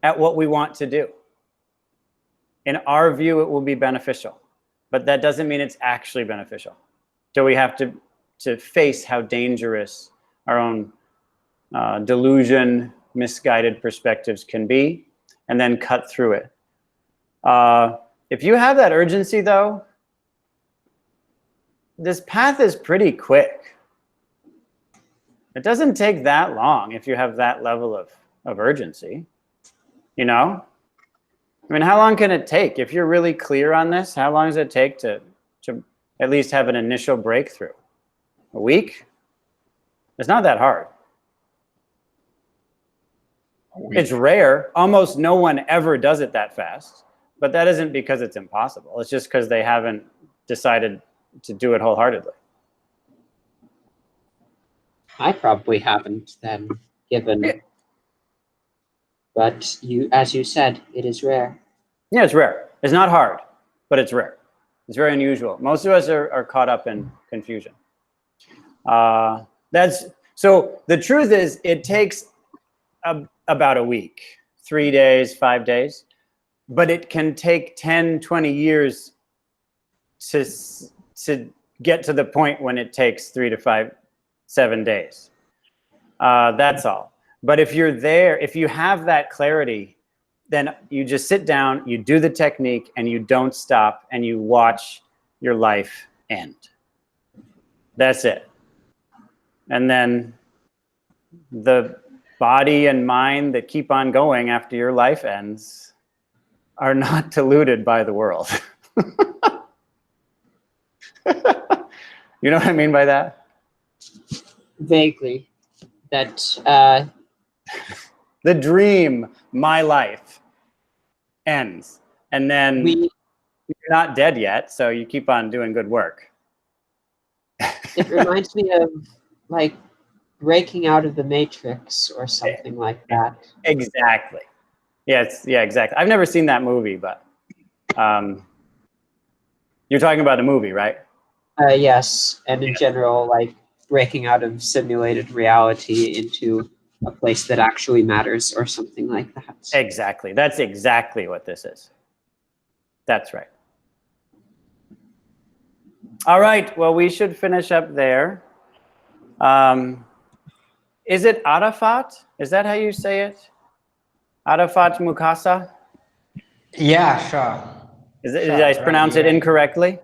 at what we want to do. In our view, it will be beneficial, but that doesn't mean it's actually beneficial. So we have to face how dangerous our own delusion, misguided perspectives can be, and then cut through it. If you have that urgency though, this path is pretty quick. It doesn't take that long if you have that level of urgency, you know? I mean, how long can it take? If you're really clear on this, how long does it take to at least have an initial breakthrough? A week? It's not that hard. It's rare. Almost no one ever does it that fast, but that isn't because it's impossible. It's just because they haven't decided to do it wholeheartedly. I probably haven't then, given, but as you said, it is rare. Yeah, it's rare. It's not hard, but it's rare. It's very unusual. Most of us are caught up in confusion. So the truth is, it takes about a week, 3 days, 5 days, but it can take 10, 20 years to get to the point when it takes 3 to 5, 7 days. That's all. But if you're there, if you have that clarity, then you just sit down, you do the technique, and you don't stop, and you watch your life end. That's it. And then the body and mind that keep on going after your life ends are not deluded by the world. You know what I mean by that? Vaguely. That the dream, my life, ends. And then you're not dead yet, so you keep on doing good work. It reminds me of like breaking out of the Matrix or something like that. Exactly. Yeah, exactly. I've never seen that movie, but you're talking about a movie, right? Yes, and in general, like breaking out of simulated reality into a place that actually matters or something like that. Exactly. That's exactly what this is. That's right. All right, well, we should finish up there. Is it Arafat? Is that how you say it? Arafat Mukasa? Yeah, sure. Did I pronounce it incorrectly?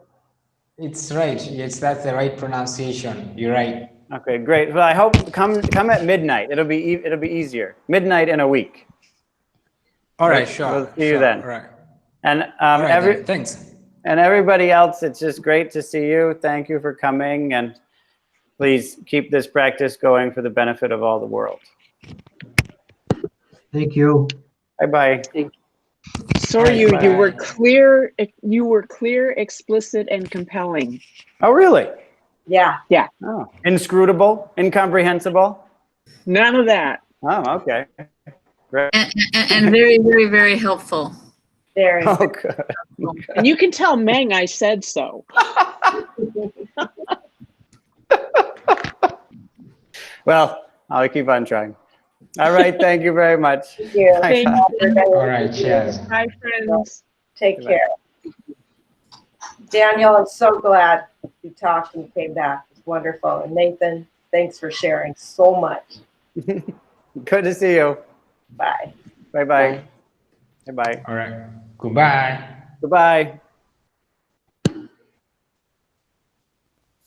It's right. Yes, that's the right pronunciation. You're right. Okay, great. Well, I hope come at midnight. It'll be easier. Midnight in a week. All right, sure. We'll see you then. All right. And All right, then. Thanks. And everybody else, it's just great to see you. Thank you for coming, and please keep this practice going for the benefit of all the world. Thank you. Bye-bye. Soryu, you were clear, explicit, and compelling. Oh, really? Yeah. Yeah. Oh, inscrutable, incomprehensible? None of that. Oh, okay. Great. And very, very, very helpful. Very. Oh, good. And you can tell Meng I said so. Well, I'll keep on trying. All right, thank you very much. Thank you. Thank you. All right, cheers. Bye, friends. Take care. Daniel, I'm so glad you talked and came back. It's wonderful. And Nathan, thanks for sharing so much. Good to see you. Bye. Bye-bye. Bye-bye. All right. Goodbye. Goodbye.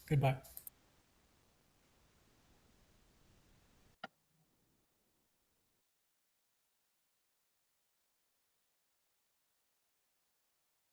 Goodbye.